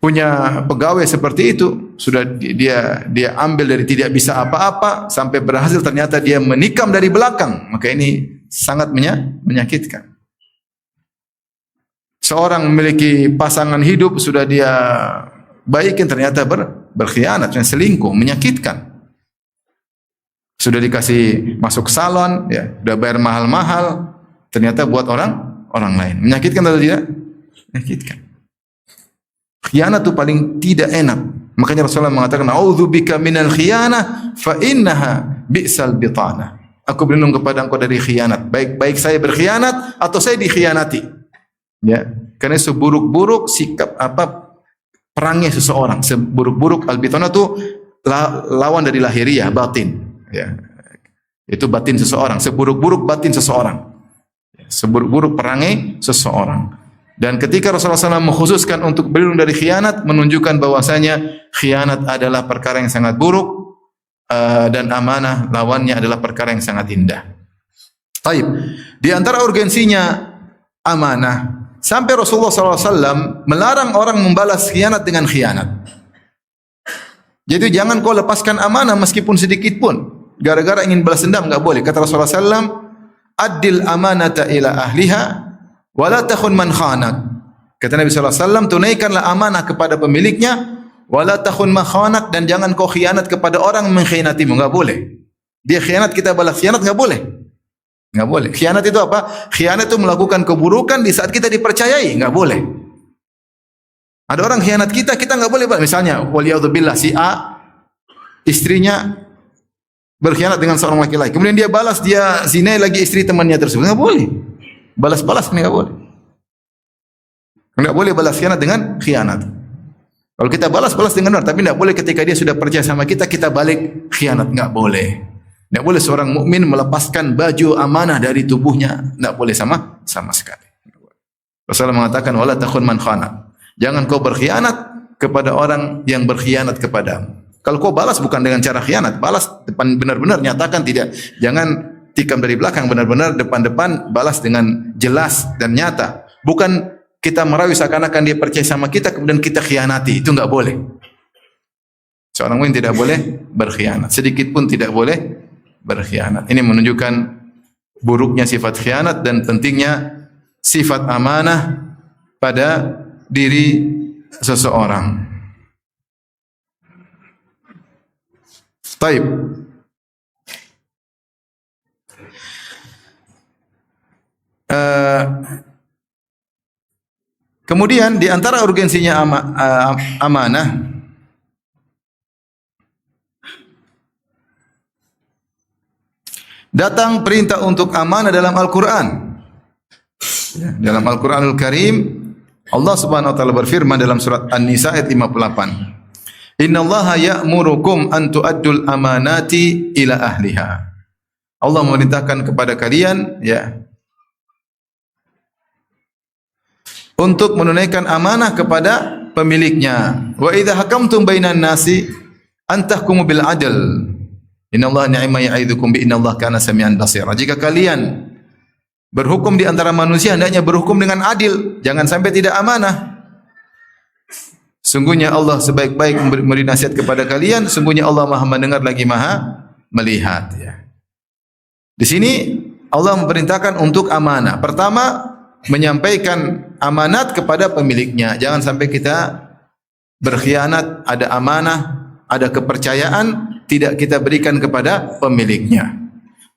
punya pegawai seperti itu, sudah dia ambil dari tidak bisa apa-apa sampai berhasil, ternyata dia menikam dari belakang. Maka ini sangat menyakitkan. Seorang memiliki pasangan hidup, sudah dia baikin, ternyata berkhianat dan selingkuh, menyakitkan. Sudah dikasih masuk salon, ya, sudah bayar mahal-mahal, ternyata buat orang lain. Menyakitkan atau tidak? Menyakitkan. Khianat itu paling tidak enak. Makanya Rasulullah mengatakan, "A'udzubika minal khiyanah fa innaha bi'sal bitanah." Aku berlindung kepada Engkau dari khianat. Baik saya berkhianat atau saya dikhianati. Ya, karena seburuk-buruk sikap perangnya seseorang, seburuk-buruk al-bitanah itu lawan dari lahiriah, batin. Ya. Itu batin seseorang, seburuk-buruk batin seseorang. Seburuk-buruk perangai seseorang. Dan ketika Rasulullah SAW mengkhususkan untuk berlindung dari khianat, menunjukkan bahwasanya khianat adalah perkara yang sangat buruk, dan amanah lawannya adalah perkara yang sangat indah. Baik. Di antara urgensinya amanah, sampai Rasulullah SAW melarang orang membalas khianat dengan khianat. Jadi jangan kau lepaskan amanah meskipun sedikit pun. gara-gara ingin balas dendam, enggak boleh. Kata Rasulullah SAW, "Addil amanata ila ahliha, wa la takhun man khanak." Kata Nabi SAW, tunaikanlah amanah kepada pemiliknya, wa la takhun man khanak, dan jangan kau khianat kepada orang yang mengkhianatimu, enggak boleh. Dia khianat, kita balas khianat, enggak boleh. Enggak boleh. Khianat itu apa? Khianat itu melakukan keburukan di saat kita dipercayai, enggak boleh. Ada orang khianat kita, kita enggak boleh. Misalnya, waliyadzubillah, si A, istrinya berkhianat dengan seorang laki-laki. Kemudian dia balas, dia zina lagi istri temannya tersebut. Enggak boleh. Balas-balas ini enggak boleh. Enggak boleh balas khianat dengan khianat. Kalau kita balas-balas dengan benar, tapi enggak boleh ketika dia sudah percaya sama kita, kita balik khianat. Enggak boleh. Enggak boleh seorang mukmin melepaskan baju amanah dari tubuhnya. Enggak boleh sama sekali. Rasulullah mengatakan, wala takhun man khanak. Jangan kau berkhianat kepada orang yang berkhianat kepadamu. Kalau kau balas bukan dengan cara khianat, balas depan benar-benar, nyatakan, tidak. Jangan tikam dari belakang, benar-benar depan-depan, balas dengan jelas dan nyata. Bukan kita merayu seakan-akan dia percaya sama kita, kemudian kita khianati. Itu enggak boleh. Seorang mukmin tidak boleh berkhianat. Sedikit pun tidak boleh berkhianat. Ini menunjukkan buruknya sifat khianat dan pentingnya sifat amanah pada diri seseorang. Taib. Kemudian di antara urgensinya amanah, datang perintah untuk amanah dalam Al-Quran. Dalam Al-Quranul Karim, Allah Subhanahu wa taala berfirman dalam surat An-Nisa ayat 58. Innallaha ya'murukum an tu'addul amanati ila ahliha. Allah memerintahkan kepada kalian untuk menunaikan amanah kepada pemiliknya. Wa idza hakamtum bainan nasi an tahkumu bil adl. Innallaha ni'ma ya'idukum bi innallaha kana samian basira. Jika kalian berhukum di antara manusia, hendaknya berhukum dengan adil, jangan sampai tidak amanah. Sungguhnya Allah sebaik-baik memberi nasihat kepada kalian, sungguhnya Allah Maha mendengar lagi Maha melihat. Di sini Allah memerintahkan untuk amanah. Pertama, menyampaikan amanat kepada pemiliknya. Jangan sampai kita berkhianat, ada amanah, ada kepercayaan, tidak kita berikan kepada pemiliknya.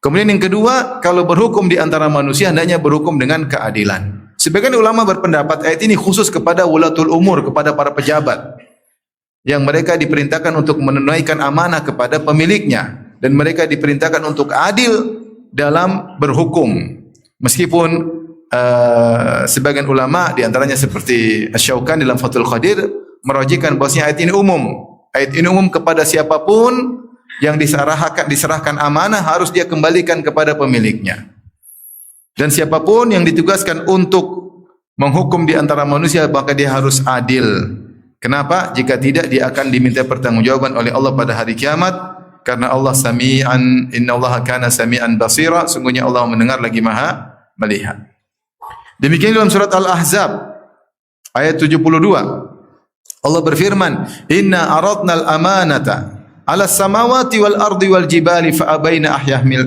Kemudian yang kedua, kalau berhukum di antara manusia, hendaknya berhukum dengan keadilan. Sebagian ulama berpendapat ayat ini khusus kepada wulatul umur, kepada para pejabat, yang mereka diperintahkan untuk menunaikan amanah kepada pemiliknya, dan mereka diperintahkan untuk adil dalam berhukum. Meskipun sebagian ulama, di antaranya seperti Asy-Syaukani dalam Fathul Qadir, merajikan bahwasanya ayat ini umum. Ayat ini umum kepada siapapun yang diserahkan amanah, harus dia kembalikan kepada pemiliknya. Dan siapapun yang ditugaskan untuk menghukum di antara manusia, maka dia harus adil. Kenapa? Jika tidak, dia akan diminta pertanggungjawaban oleh Allah pada hari kiamat. Karena Allah sami'an, innallaha kana sami'an basira. Sungguhnya Allah mendengar lagi Maha melihat. Demikian dalam surat Al-Ahzab ayat 72. Allah berfirman, "Inna aradnal amanata 'ala samawati wal ardi wal jibali fa abaina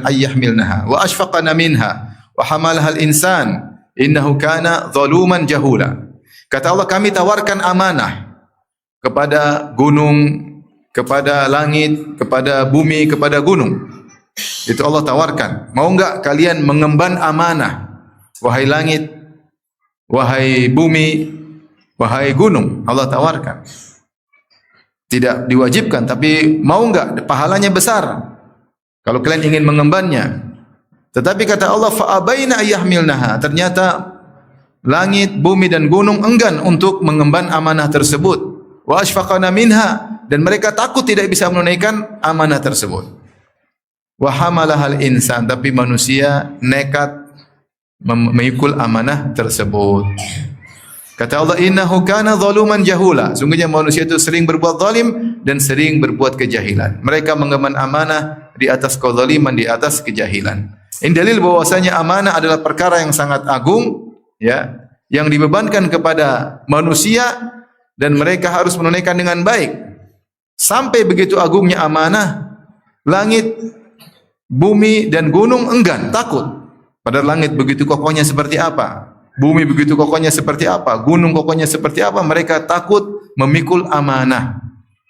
ayyahmilnaha wa ashfaqna minha wa hamalaha al insan innahu kana zaluman jahula." Kata Allah, kami tawarkan amanah kepada gunung, kepada langit, kepada bumi, kepada gunung. Itu Allah tawarkan. Mau enggak kalian mengemban amanah, wahai langit, wahai bumi, wahai gunung? Allah tawarkan. Tidak diwajibkan, tapi mau enggak? Pahalanya besar kalau kalian ingin mengembannya. Tetapi kata Allah, fa'abaina ayyahmilnaha. Ternyata langit, bumi dan gunung enggan untuk mengemban amanah tersebut. Wa ashfaqana minha, dan mereka takut tidak bisa menunaikan amanah tersebut. Wa hamalahal insan, tapi manusia nekat memikul amanah tersebut. Kata Allah, innahu kana zaluman jahula. Sungguhnya manusia itu sering berbuat zalim dan sering berbuat kejahilan. Mereka mengemban amanah di atas kezaliman, di atas kejahilan. Ini dalil bahwasanya amanah adalah perkara yang sangat agung, yang dibebankan kepada manusia dan mereka harus menunaikan dengan baik. Sampai begitu agungnya amanah, langit Bumi dan gunung enggan, takut. Padahal langit begitu kokohnya seperti apa, bumi begitu kokohnya seperti apa, gunung kokohnya seperti apa, mereka takut memikul amanah.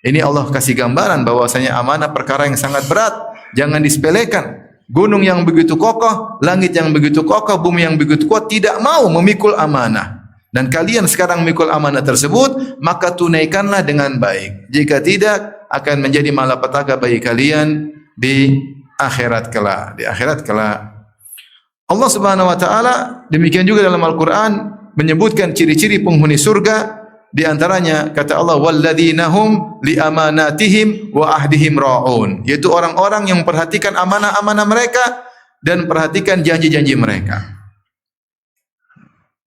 Ini Allah kasih gambaran bahwasanya amanah perkara yang sangat berat, jangan disepelekan. Gunung yang begitu kokoh, langit yang begitu kokoh, bumi yang begitu kuat tidak mau memikul amanah. Dan kalian sekarang memikul amanah tersebut, maka tunaikanlah dengan baik. Jika tidak, akan menjadi malapetaka bagi kalian di akhirat kelak. Di akhirat kelak. Allah Subhanahu wa taala demikian juga dalam Al-Qur'an menyebutkan ciri-ciri penghuni surga, di antaranya kata Allah walladzina hum li amanatihim wa ahdihim raun, yaitu orang-orang yang memperhatikan amanah-amanah mereka dan perhatikan janji-janji mereka.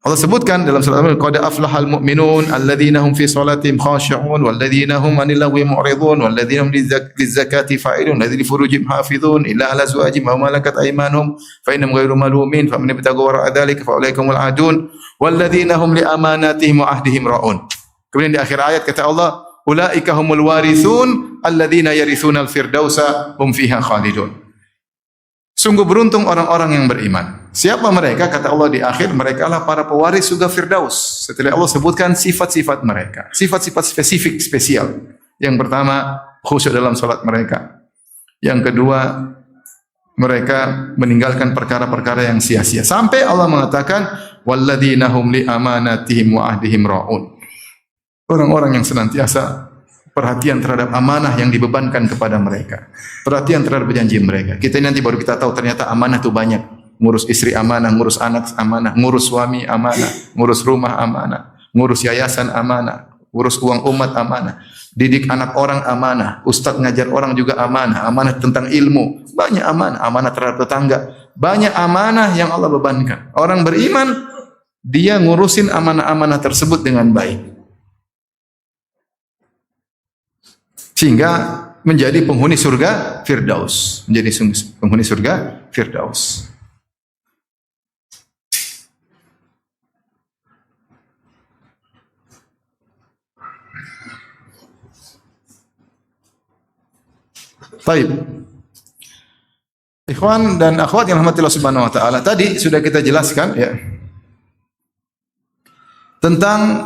Allah sebutkan dalam surah Al-Qad aflahal mu'minun alladzina hum fi salatihim khashi'un walladzina hum 'anil lagwi mu'ridun walladzina hum lizakati fa'ilun walladzina li furujihim hafizun illa 'ala azwajihim aw malakat aymanuhum fa innahum ghairu malumin faman ibtagha wara'a dzalika fa ulaika humul 'adun walladzina hum li amanatihim wa ahdihim ra'un. Kemudian di akhir ayat kata Allah ulaika humul warithun alladzina yarithuna al-firdausa hum fiha khalidun. Sungguh beruntung orang-orang yang beriman. Siapa mereka? Kata Allah di akhir, mereka lah para pewaris surga Firdaus. Setelah Allah sebutkan sifat-sifat mereka. Sifat-sifat spesifik, spesial. Yang pertama, khusyuk dalam salat mereka. Yang kedua, mereka meninggalkan perkara-perkara yang sia-sia. Sampai Allah mengatakan, وَالَّذِينَ هُمْ لِأَمَانَاتِهِمْ وَعَهْدِهِمْ رَاعُونَ. Orang-orang yang senantiasa perhatian terhadap amanah yang dibebankan kepada mereka. Perhatian terhadap janji mereka. Kita nanti baru kita tahu ternyata amanah itu banyak. Ngurus istri amanah, ngurus anak amanah, ngurus suami amanah, ngurus rumah amanah, ngurus yayasan amanah, ngurus uang umat amanah, didik anak orang amanah, ustaz ngajar orang juga amanah, amanah tentang ilmu, banyak amanah, amanah terhadap tetangga, banyak amanah yang Allah bebankan. Orang beriman dia ngurusin amanah-amanah tersebut dengan baik. Sehingga menjadi penghuni surga Firdaus, menjadi penghuni surga Firdaus. Baik. Ikhwan dan akhwat yang rahmatillah subhanahu wa ta'ala, tadi sudah kita jelaskan ya tentang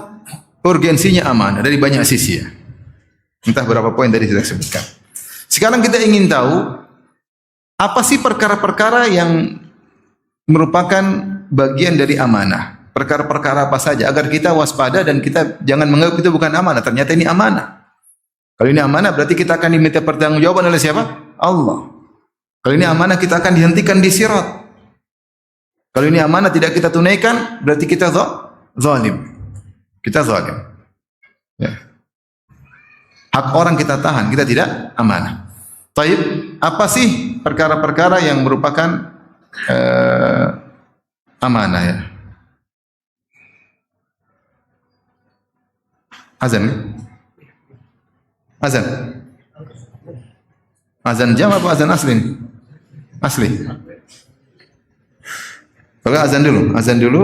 urgensinya amanah dari banyak sisi ya. Entah berapa poin tadi sudah sebutkan. Sekarang kita ingin tahu apa sih perkara-perkara yang merupakan bagian dari amanah. Perkara-perkara apa saja agar kita waspada dan kita jangan menganggap itu bukan amanah. Ternyata ini amanah. Kalau ini amanah berarti kita akan diminta pertanggungjawaban oleh siapa? Allah. Kalau ini amanah kita akan dihentikan di sirat. Kalau ini amanah tidak kita tunaikan berarti kita zalim. Kita zalim. Ya. Hak orang kita tahan, kita tidak amanah. Taib, apa sih perkara-perkara yang merupakan amanah ya? Azan. Azan. Azan jam apa azan asli? Asli. Kalau azan dulu.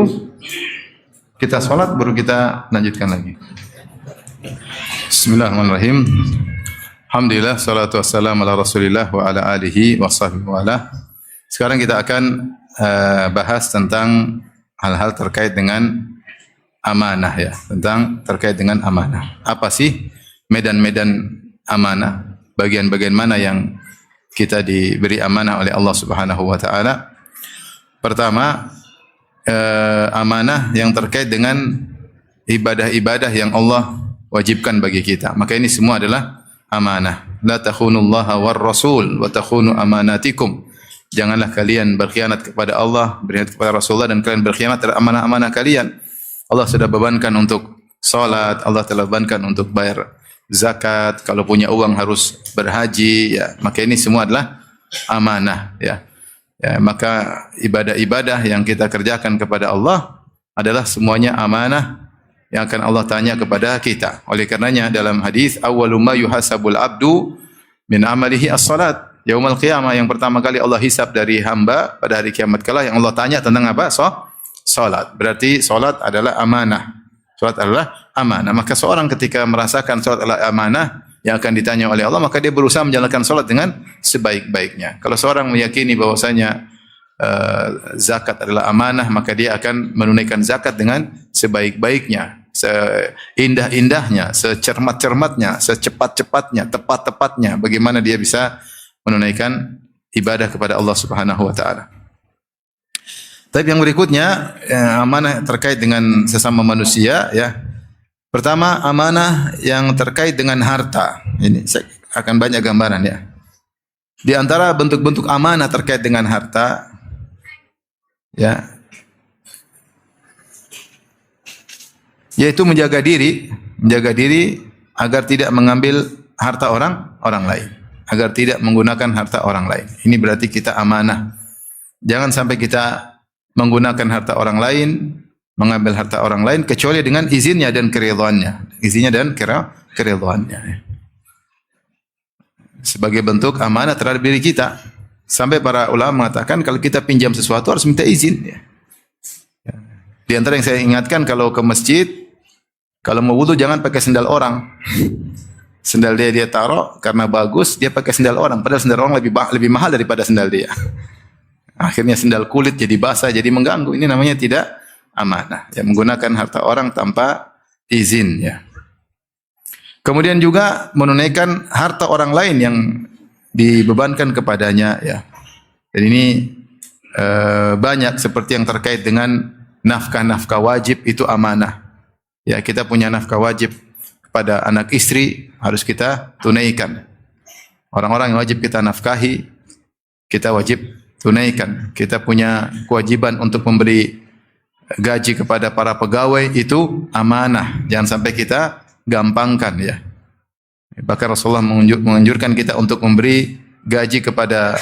Kita sholat baru kita lanjutkan lagi. Bismillahirrahmanirrahim. Alhamdulillah salatu wassalamu ala Rasulillah wa ala alihi wa sahbihi wa ala. Sekarang kita akan bahas tentang hal-hal terkait dengan amanah ya, terkait dengan amanah. Apa sih medan-medan amanah? Bagian-bagian mana yang kita diberi amanah oleh Allah Subhanahu wa taala? Pertama, amanah yang terkait dengan ibadah-ibadah yang Allah wajibkan bagi kita. Maka ini semua adalah amanah. La takhunullaha war rasul wa takhunu amanatikum. Janganlah kalian berkhianat kepada Allah, berkhianat kepada Rasulullah dan kalian berkhianat terhadap amanah-amanah kalian. Allah sudah bebankan untuk salat, Allah telah bebankan untuk bayar zakat, kalau punya uang harus berhaji ya. Maka ini semua adalah amanah ya. Ya, maka ibadah-ibadah yang kita kerjakan kepada Allah adalah semuanya amanah yang akan Allah tanya kepada kita. Oleh karenanya dalam hadis awwalu ma yuhasabul abdu min amalihi as-salat. Yaumul qiyamah yang pertama kali Allah hisab dari hamba pada hari kiamat kala yang Allah tanya tentang apa? Salat. Berarti salat adalah amanah. Salat adalah amanah. Maka seorang ketika merasakan salat adalah amanah, yang akan ditanya oleh Allah, maka dia berusaha menjalankan salat dengan sebaik-baiknya. Kalau seorang meyakini bahwasanya zakat adalah amanah, maka dia akan menunaikan zakat dengan sebaik-baiknya, seindah-indahnya, secermat-cermatnya, secepat-cepatnya, tepat-tepatnya. Bagaimana dia bisa menunaikan ibadah kepada Allah Subhanahu wa taala. Tapi yang berikutnya amanah terkait dengan sesama manusia ya. Pertama, amanah yang terkait dengan harta. Ini saya akan banyak gambaran ya. Di antara bentuk-bentuk amanah terkait dengan harta ya, yaitu menjaga diri agar tidak mengambil harta orang lain, agar tidak menggunakan harta orang lain. Ini berarti kita amanah. Jangan sampai kita menggunakan harta orang lain, mengambil harta orang lain kecuali dengan izinnya dan keridhaannya. Izinnya dan keridhaannya. Sebagai bentuk amanah terhadap diri kita. Sampai para ulama mengatakan kalau kita pinjam sesuatu harus minta izin ya. Di antara yang saya ingatkan, kalau ke masjid, kalau mau wudu jangan pakai sendal orang. Sendal dia taruh karena bagus, dia pakai sendal orang. Padahal sendal orang lebih mahal daripada sendal dia. Akhirnya sendal kulit jadi basah, jadi mengganggu. Ini namanya tidak amanah. Ya, menggunakan harta orang tanpa izin ya. Kemudian juga menunaikan harta orang lain yang dibebankan kepadanya ya. Dan ini banyak seperti yang terkait dengan nafkah-nafkah wajib, itu amanah. Ya, kita punya nafkah wajib kepada anak istri harus kita tunaikan. Orang-orang yang wajib kita nafkahi, kita wajib tunaikan. Kita punya kewajiban untuk memberi gaji kepada para pegawai, itu amanah. Jangan sampai kita gampangkan ya. Bahkan Rasulullah menganjurkan kita untuk memberi gaji kepada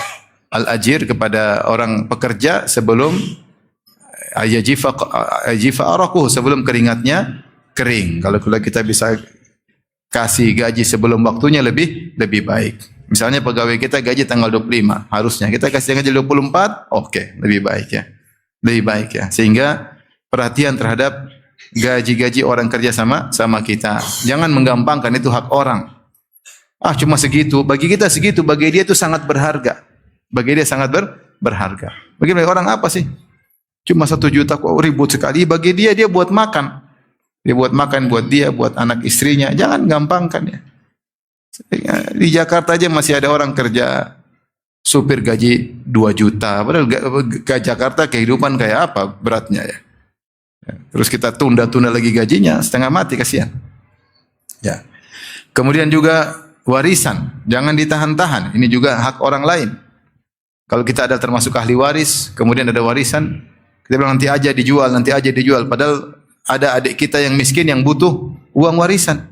al-ajir, kepada orang pekerja sebelum ayajifa arakuh, sebelum keringatnya kering. Kalau kita bisa kasih gaji sebelum waktunya lebih baik. Misalnya pegawai kita gaji tanggal 25, harusnya kita kasih gaji 24, oke, lebih baik ya. Lebih baik ya. Sehingga perhatian terhadap gaji-gaji orang kerja sama kita. Jangan menggampangkan, itu hak orang. Cuma segitu, bagi kita segitu, bagi dia itu sangat berharga. Bagi dia sangat berharga. Bagi orang apa sih? Cuma 1 juta kok ribut sekali. Bagi dia buat makan. Dia buat makan buat dia, buat anak istrinya. Jangan gampangkan ya. Di Jakarta aja masih ada orang kerja supir gaji 2 juta. Padahal ke Jakarta kehidupan kayak apa beratnya ya. Terus kita tunda-tunda lagi gajinya, setengah mati, kasihan. Ya. Kemudian juga warisan, jangan ditahan-tahan. Ini juga hak orang lain. Kalau kita ada termasuk ahli waris, kemudian ada warisan, kita bilang nanti aja dijual. Padahal ada adik kita yang miskin yang butuh uang warisan.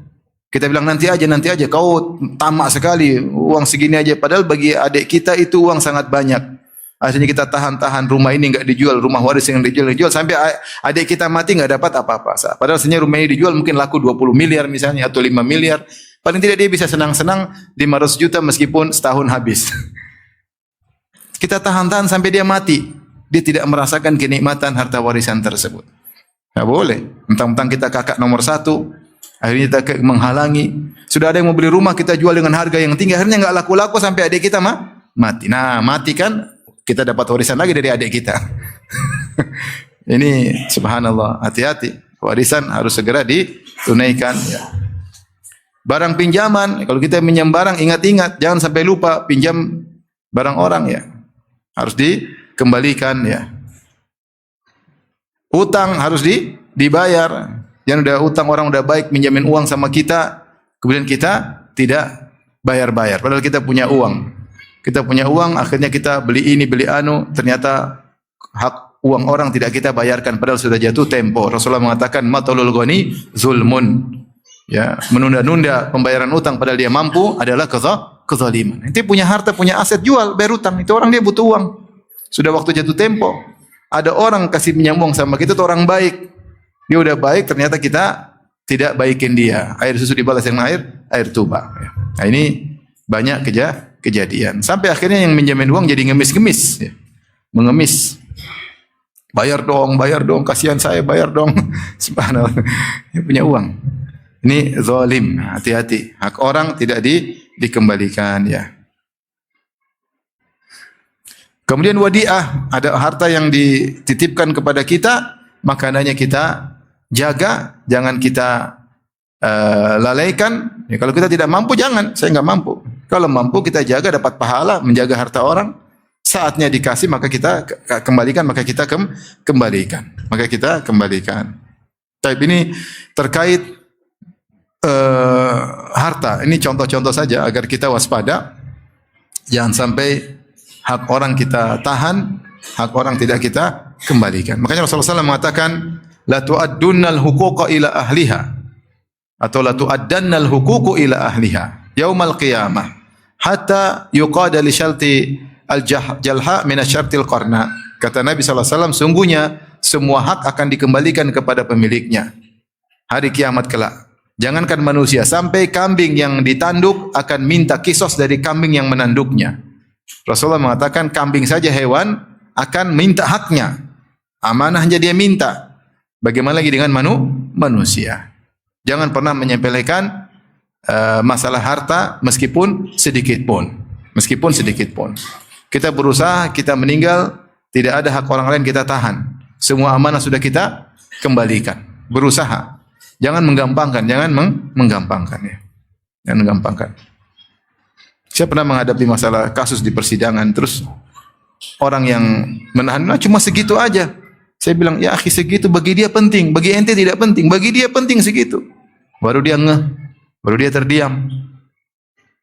Kita bilang nanti aja, kau tamak sekali, uang segini aja. Padahal bagi adik kita itu uang sangat banyak. Akhirnya kita tahan-tahan, rumah ini enggak dijual, rumah waris yang dijual sampai adik kita mati enggak dapat apa-apa. Padahal sebenarnya rumah ini dijual mungkin laku 20 miliar misalnya atau 5 miliar. Paling tidak dia bisa senang-senang 500 juta meskipun setahun habis. Kita tahan-tahan sampai dia mati. Dia tidak merasakan kenikmatan harta warisan tersebut. Enggak boleh. Mentang-mentang kita kakak nomor 1, akhirnya kita menghalangi. Sudah ada yang mau beli rumah, kita jual dengan harga yang tinggi, akhirnya enggak laku-laku sampai adik kita mati. Nah, mati kan kita dapat warisan lagi dari adik kita. Ini subhanallah, hati-hati. Warisan harus segera ditunaikan ya. Barang pinjaman, kalau kita pinjam barang, ingat-ingat, jangan sampai lupa pinjam barang orang ya. Harus dikembalikan ya. Utang harus dibayar. Jangan udah utang, orang udah baik minjamin uang sama kita, kemudian kita tidak bayar-bayar. Padahal kita punya uang. Kita punya uang, akhirnya kita beli ini, beli anu, ternyata hak uang orang tidak kita bayarkan, padahal sudah jatuh tempo. Rasulullah mengatakan, matalul ghani zulmun. Ya, menunda-nunda pembayaran utang padahal dia mampu adalah kezaliman. Nanti punya harta, punya aset, jual, bayar utang. Itu orang dia butuh uang. Sudah waktu jatuh tempo. Ada orang kasih pinjam uang sama kita, itu orang baik. Dia udah baik, ternyata kita tidak baikin dia. Air susu dibalas dengan air tuba. Nah, ini banyak kejadian. Sampai akhirnya yang minjamin uang jadi ngemis-ngemis. Ya. Mengemis. Bayar dong, kasihan saya, bayar dong. Subhanallah. Dia punya uang. Ini zalim. Hati-hati. Hak orang tidak dikembalikan ya. Kemudian wadi'ah, ada harta yang dititipkan kepada kita, maka hendaknya kita jaga, jangan kita lalaikan. Ya, kalau kita tidak mampu jangan, saya enggak mampu. Kalau mampu kita jaga, dapat pahala menjaga harta orang. Saatnya dikasih maka kita kembalikan, maka kita kembalikan. Maka kita kembalikan. Tapi ini terkait harta. Ini contoh-contoh saja agar kita waspada. Jangan sampai hak orang kita tahan, hak orang tidak kita kembalikan. Makanya Rasulullah SAW mengatakan, la tu'addunnal huquqa ila ahliha, atau la tu'addannal huququ ila ahliha yaumal qiyamah hatta yuqada li syalti al-jalha min asyartil qarna. Kata Nabi SAW, sungguhnya semua hak akan dikembalikan kepada pemiliknya hari kiamat kelak. Jangankan manusia, sampai kambing yang ditanduk akan minta kisos dari kambing yang menanduknya. Rasulullah mengatakan kambing saja hewan akan minta haknya. Amanahnya dia minta. Bagaimana lagi dengan manusia? Jangan pernah menyepelekan masalah harta meskipun sedikit pun. Meskipun sedikit pun. Kita berusaha, kita meninggal, tidak ada hak orang lain kita tahan. Semua amanah sudah kita kembalikan. Berusaha. Jangan menggampangkan, jangan menggampangkan ya. Jangan menggampangkan. Saya pernah menghadapi masalah kasus di persidangan, terus orang yang menahan cuma segitu aja. Saya bilang, ya akhi, segitu bagi dia penting, bagi ente tidak penting, bagi dia penting segitu. Baru dia ngeh, baru dia terdiam.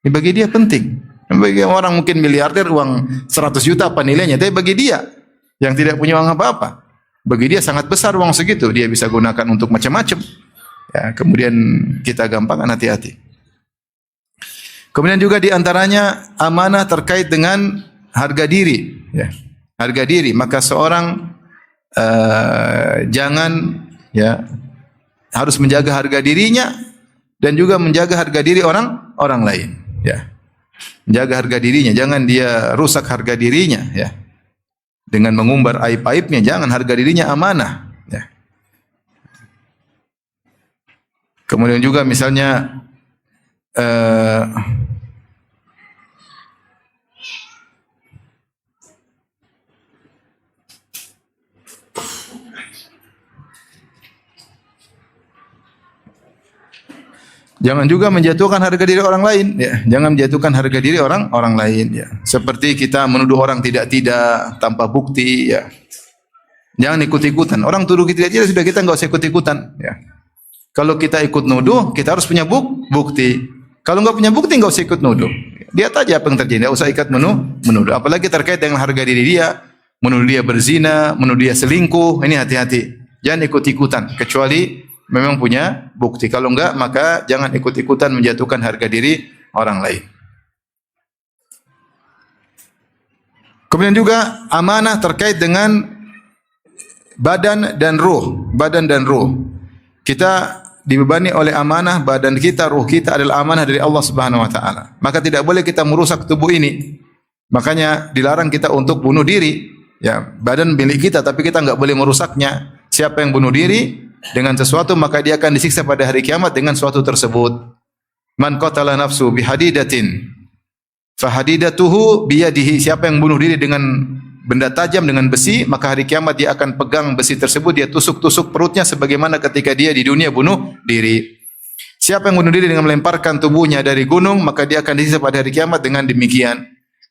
Ini bagi dia penting. Bagi orang mungkin miliarder uang 100 juta apa nilainya, tapi bagi dia yang tidak punya uang apa-apa, bagi dia sangat besar uang segitu, dia bisa gunakan untuk macam-macam. Ya, kemudian kita gampang, hati-hati. Kemudian juga di antaranya amanah terkait dengan harga diri, ya. Harga diri, maka seorang jangan ya harus menjaga harga dirinya dan juga menjaga harga diri orang lain, ya. Menjaga harga dirinya, jangan dia rusak harga dirinya, ya. Dengan mengumbar aib-aibnya, jangan, harga dirinya amanah, ya. Kemudian juga misalnya jangan juga menjatuhkan harga diri orang lain, ya. Jangan menjatuhkan harga diri orang lain, ya. Seperti kita menuduh orang tidak tanpa bukti, ya. Jangan ikut-ikutan. Orang tuduh kita tidak, sudah, kita enggak usah ikut-ikutan, ya. Kalau kita ikut nuduh, kita harus punya bukti. Kalau enggak punya bukti, enggak usah ikut nuduh. Lihat aja apa yang terjadi, enggak usah ikut menuduh. Apalagi terkait dengan harga diri dia, menuduh dia berzina, menuduh dia selingkuh, ini hati-hati. Jangan ikut-ikutan, kecuali memang punya bukti. Kalau enggak, maka jangan ikut-ikutan menjatuhkan harga diri orang lain. Kemudian juga amanah terkait dengan badan dan ruh. Badan dan ruh. Kita dibebani oleh amanah, badan kita, ruh kita adalah amanah dari Allah Subhanahu wa taala. Maka tidak boleh kita merusak tubuh ini. Makanya dilarang kita untuk bunuh diri. Ya, badan milik kita tapi kita enggak boleh merusaknya. Siapa yang bunuh diri dengan sesuatu maka dia akan disiksa pada hari kiamat dengan suatu tersebut. Man qatala nafsu bihadidatin fahadidatuhu biyadihi. Siapa yang bunuh diri dengan benda tajam, dengan besi, maka hari kiamat dia akan pegang besi tersebut, dia tusuk-tusuk perutnya sebagaimana ketika dia di dunia bunuh diri. Siapa yang bunuh diri dengan melemparkan tubuhnya dari gunung, maka dia akan disiksa pada hari kiamat dengan demikian.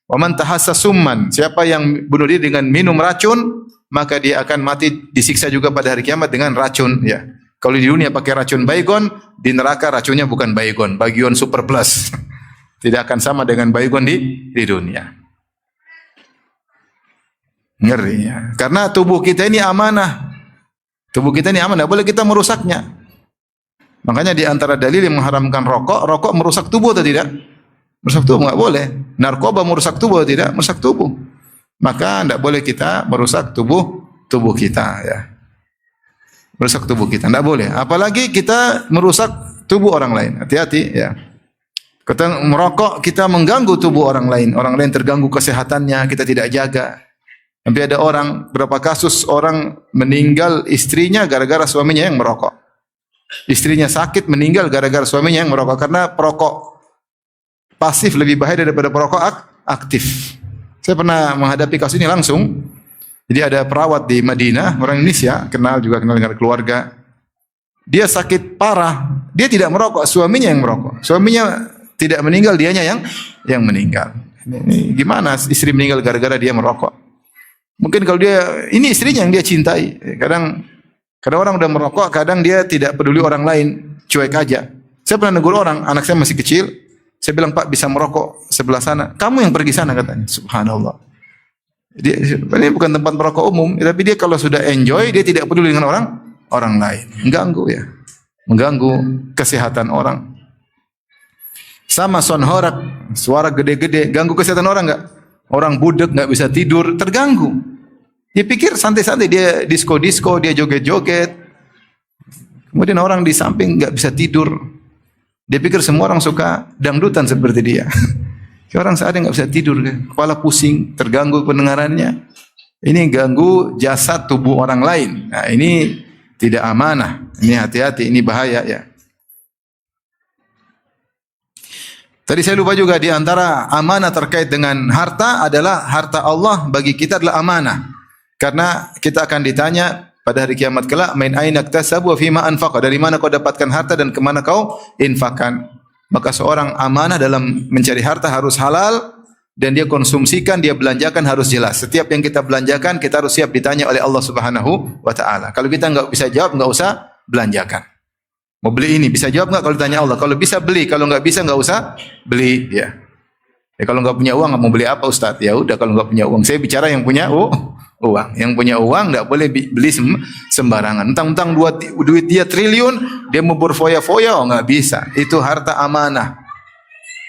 Wa man tahassa summan. Siapa yang bunuh diri dengan minum racun, maka dia akan mati disiksa juga pada hari kiamat dengan racun, ya. Kalau di dunia pakai racun baygon, di neraka racunnya bukan baygon, bagion super plus. Tidak akan sama dengan baygon di dunia. Ngeri, ya. Karena tubuh kita ini amanah. Tubuh kita ini amanah, boleh kita merusaknya. Makanya di antara dalil yang mengharamkan rokok merusak tubuh atau tidak? Merusak tubuh enggak boleh. Narkoba merusak tubuh atau tidak? Merusak tubuh. Maka tidak boleh kita merusak tubuh kita, ya. Merusak tubuh kita tidak boleh. Apalagi kita merusak tubuh orang lain. Hati-hati, ya. Kita merokok, kita mengganggu tubuh orang lain. Orang lain terganggu kesehatannya, kita tidak jaga. Sampai ada orang, berapa kasus orang meninggal istrinya gara-gara suaminya yang merokok. Istrinya sakit, meninggal gara-gara suaminya yang merokok, karena perokok pasif lebih bahaya daripada perokok aktif. Saya pernah menghadapi kasus ini langsung. Jadi ada perawat di Madinah, orang Indonesia, kenal dengan keluarga. Dia sakit parah, dia tidak merokok, suaminya yang merokok. Suaminya tidak meninggal, dianya yang meninggal. Ini gimana istri meninggal gara-gara dia merokok? Mungkin kalau dia, ini istrinya yang dia cintai. Kadang orang udah merokok, kadang dia tidak peduli orang lain, cuek aja. Saya pernah negur orang, anak saya masih kecil, saya bilang, Pak bisa merokok sebelah sana. Kamu yang pergi sana katanya. Subhanallah. Ini bukan tempat merokok umum, tapi dia kalau sudah enjoy, dia tidak peduli dengan orang lain. Mengganggu ya. Mengganggu kesehatan orang. Sama sonhorak, suara gede-gede, ganggu kesehatan orang enggak? Orang budek enggak bisa tidur, terganggu. Dia pikir santai-santai, dia disco-disco, dia joget-joget. Kemudian orang di samping enggak bisa tidur. Dia pikir semua orang suka dangdutan seperti dia. Orang seadanya enggak bisa tidur, kepala pusing, terganggu pendengarannya. Ini ganggu jasad tubuh orang lain. Nah, ini tidak amanah. Ini hati-hati, ini bahaya ya. Tadi saya lupa juga, di antara amanah terkait dengan harta adalah harta Allah bagi kita adalah amanah. Karena kita akan ditanya pada hari kiamat kelak, min aina iktasabu wa fima anfaqa, dari mana kau dapatkan harta dan ke mana kau infakkan. Maka seorang amanah dalam mencari harta harus halal dan dia konsumsikan, dia belanjakan harus jelas. Setiap yang kita belanjakan kita harus siap ditanya oleh Allah Subhanahu wa taala. Kalau kita enggak bisa jawab, enggak usah belanjakan. Mau beli ini, bisa jawab enggak kalau ditanya Allah? Kalau bisa beli, kalau enggak bisa enggak usah beli ya. Ya kalau enggak punya uang mau beli apa Ustaz? Ya udah kalau enggak punya uang. Saya bicara yang punya uang. Yang punya uang enggak boleh beli sembarangan. Mentang-mentang duit dia triliun, dia mau berfoya-foya, enggak bisa. Itu harta amanah.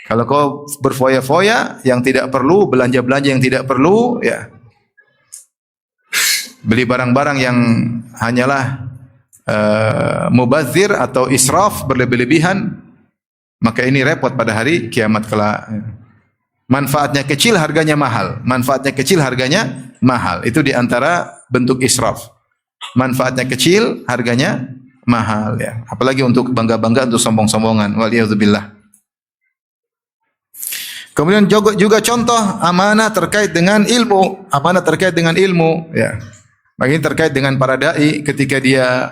Kalau kau berfoya-foya yang tidak perlu, belanja-belanja yang tidak perlu, ya. Beli barang-barang yang hanyalah mubazir atau israf, berlebih-lebihan, maka ini repot pada hari kiamat kelak. Manfaatnya kecil, harganya mahal. Manfaatnya kecil, harganya mahal. Itu di antara bentuk israf. Manfaatnya kecil, harganya mahal ya. Apalagi untuk bangga-bangga, untuk sombong-sombongan. Waliyadzubillah. Kemudian juga contoh amanah terkait dengan ilmu. Amanah terkait dengan ilmu ya. Bagi terkait dengan para dai, ketika dia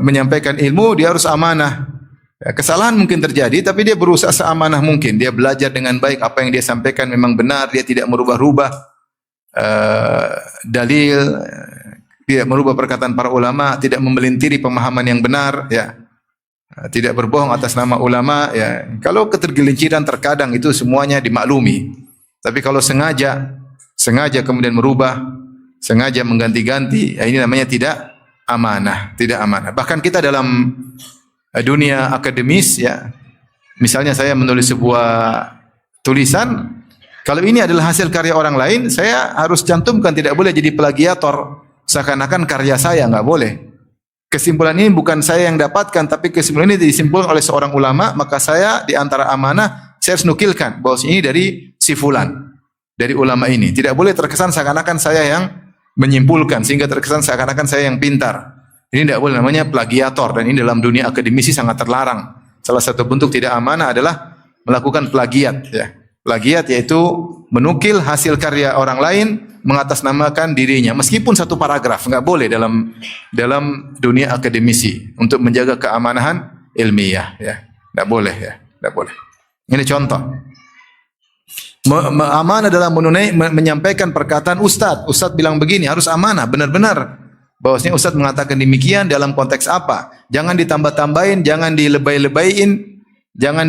menyampaikan ilmu, dia harus amanah. Ya, kesalahan mungkin terjadi, tapi dia berusaha seamanah mungkin. Dia belajar dengan baik, apa yang dia sampaikan memang benar, dia tidak merubah-rubah dalil, tidak merubah perkataan para ulama, tidak memelintiri pemahaman yang benar, ya. Tidak berbohong atas nama ulama, ya. Kalau ketergelinciran terkadang itu semuanya dimaklumi. Tapi kalau sengaja kemudian merubah, sengaja mengganti-ganti, ya ini namanya tidak amanah, tidak amanah. Bahkan kita dalam dunia akademis ya, misalnya saya menulis sebuah tulisan, kalau ini adalah hasil karya orang lain, saya harus cantumkan, tidak boleh jadi plagiator seakan-akan karya saya, enggak boleh. Kesimpulan ini bukan saya yang dapatkan, tapi kesimpulan ini disimpulkan oleh seorang ulama, maka saya di antara amanah saya harus nukilkan bahwa ini dari si fulan, dari ulama ini. Tidak boleh terkesan seakan-akan saya yang menyimpulkan, sehingga terkesan seakan-akan saya yang pintar. Ini tidak boleh, namanya plagiator, dan ini dalam dunia akademisi sangat terlarang. Salah satu bentuk tidak amanah adalah melakukan plagiat ya. Plagiat yaitu menukil hasil karya orang lain mengatasnamakan dirinya, meskipun satu paragraf, enggak boleh dalam dunia akademisi untuk menjaga keamanan ilmiah ya. Enggak boleh ya, enggak boleh. Ini contoh. Amanah adalah menyampaikan perkataan ustaz. Ustaz bilang begini, harus amanah, benar-benar. Bahwasanya ustaz mengatakan demikian dalam konteks apa? Jangan ditambah-tambahin, jangan dilebay-lebayin, jangan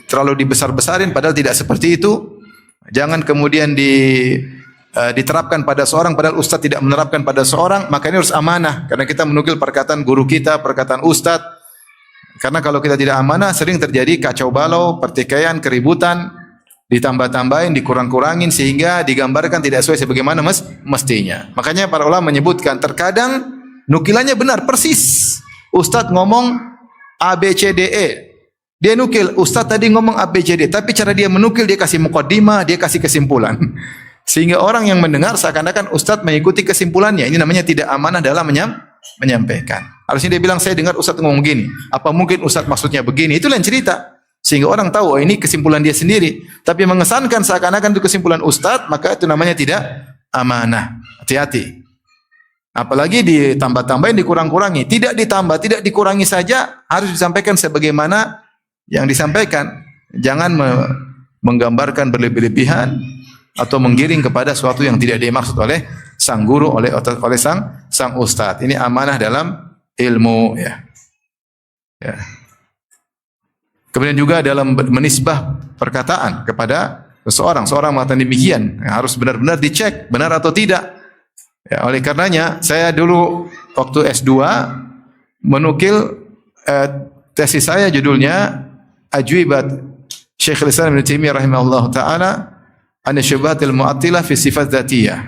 terlalu dibesar-besarin padahal tidak seperti itu. Jangan kemudian diterapkan pada seorang padahal ustaz tidak menerapkan pada seorang, maka ini harus amanah karena kita menukil perkataan guru kita, perkataan ustaz. Karena kalau kita tidak amanah sering terjadi kacau balau, pertikaian, keributan, ditambah-tambahin, dikurang-kurangin sehingga digambarkan tidak sesuai sebagaimana mestinya. Makanya para ulama menyebutkan terkadang nukilannya benar persis. Ustaz ngomong A B C D E. Dia nukil, Ustaz tadi ngomong A B C D, tapi cara dia menukil dia kasih muqaddimah, dia kasih kesimpulan. Sehingga orang yang mendengar seakan-akan Ustaz mengikuti kesimpulannya. Ini namanya tidak amanah dalam menyampaikan. Harusnya dia bilang, saya dengar Ustaz ngomong begini. Apa mungkin Ustaz maksudnya begini? Itu lain cerita. Sehingga orang tahu, oh ini kesimpulan dia sendiri. Tapi mengesankan seakan-akan itu kesimpulan Ustaz, maka itu namanya tidak amanah. Hati-hati. Apalagi ditambah-tambahin, dikurang-kurangi. Tidak ditambah, tidak dikurangi saja, harus disampaikan sebagaimana yang disampaikan. Jangan menggambarkan berlebih-lebihan atau menggiring kepada sesuatu yang tidak dimaksud oleh sang guru, oleh sang ustaz. Ini amanah dalam ilmu, ya. Ya. Kemudian juga dalam menisbah perkataan kepada seorang mengatakan demikian, harus benar-benar dicek benar atau tidak. Ya, oleh karenanya saya dulu waktu S2 menukil tesis saya, judulnya Ajwibat Syekhul Islam Ibnu Taimiyah rahimahullah taala an syubhatil mu'attilah fi sifat dzatiyah.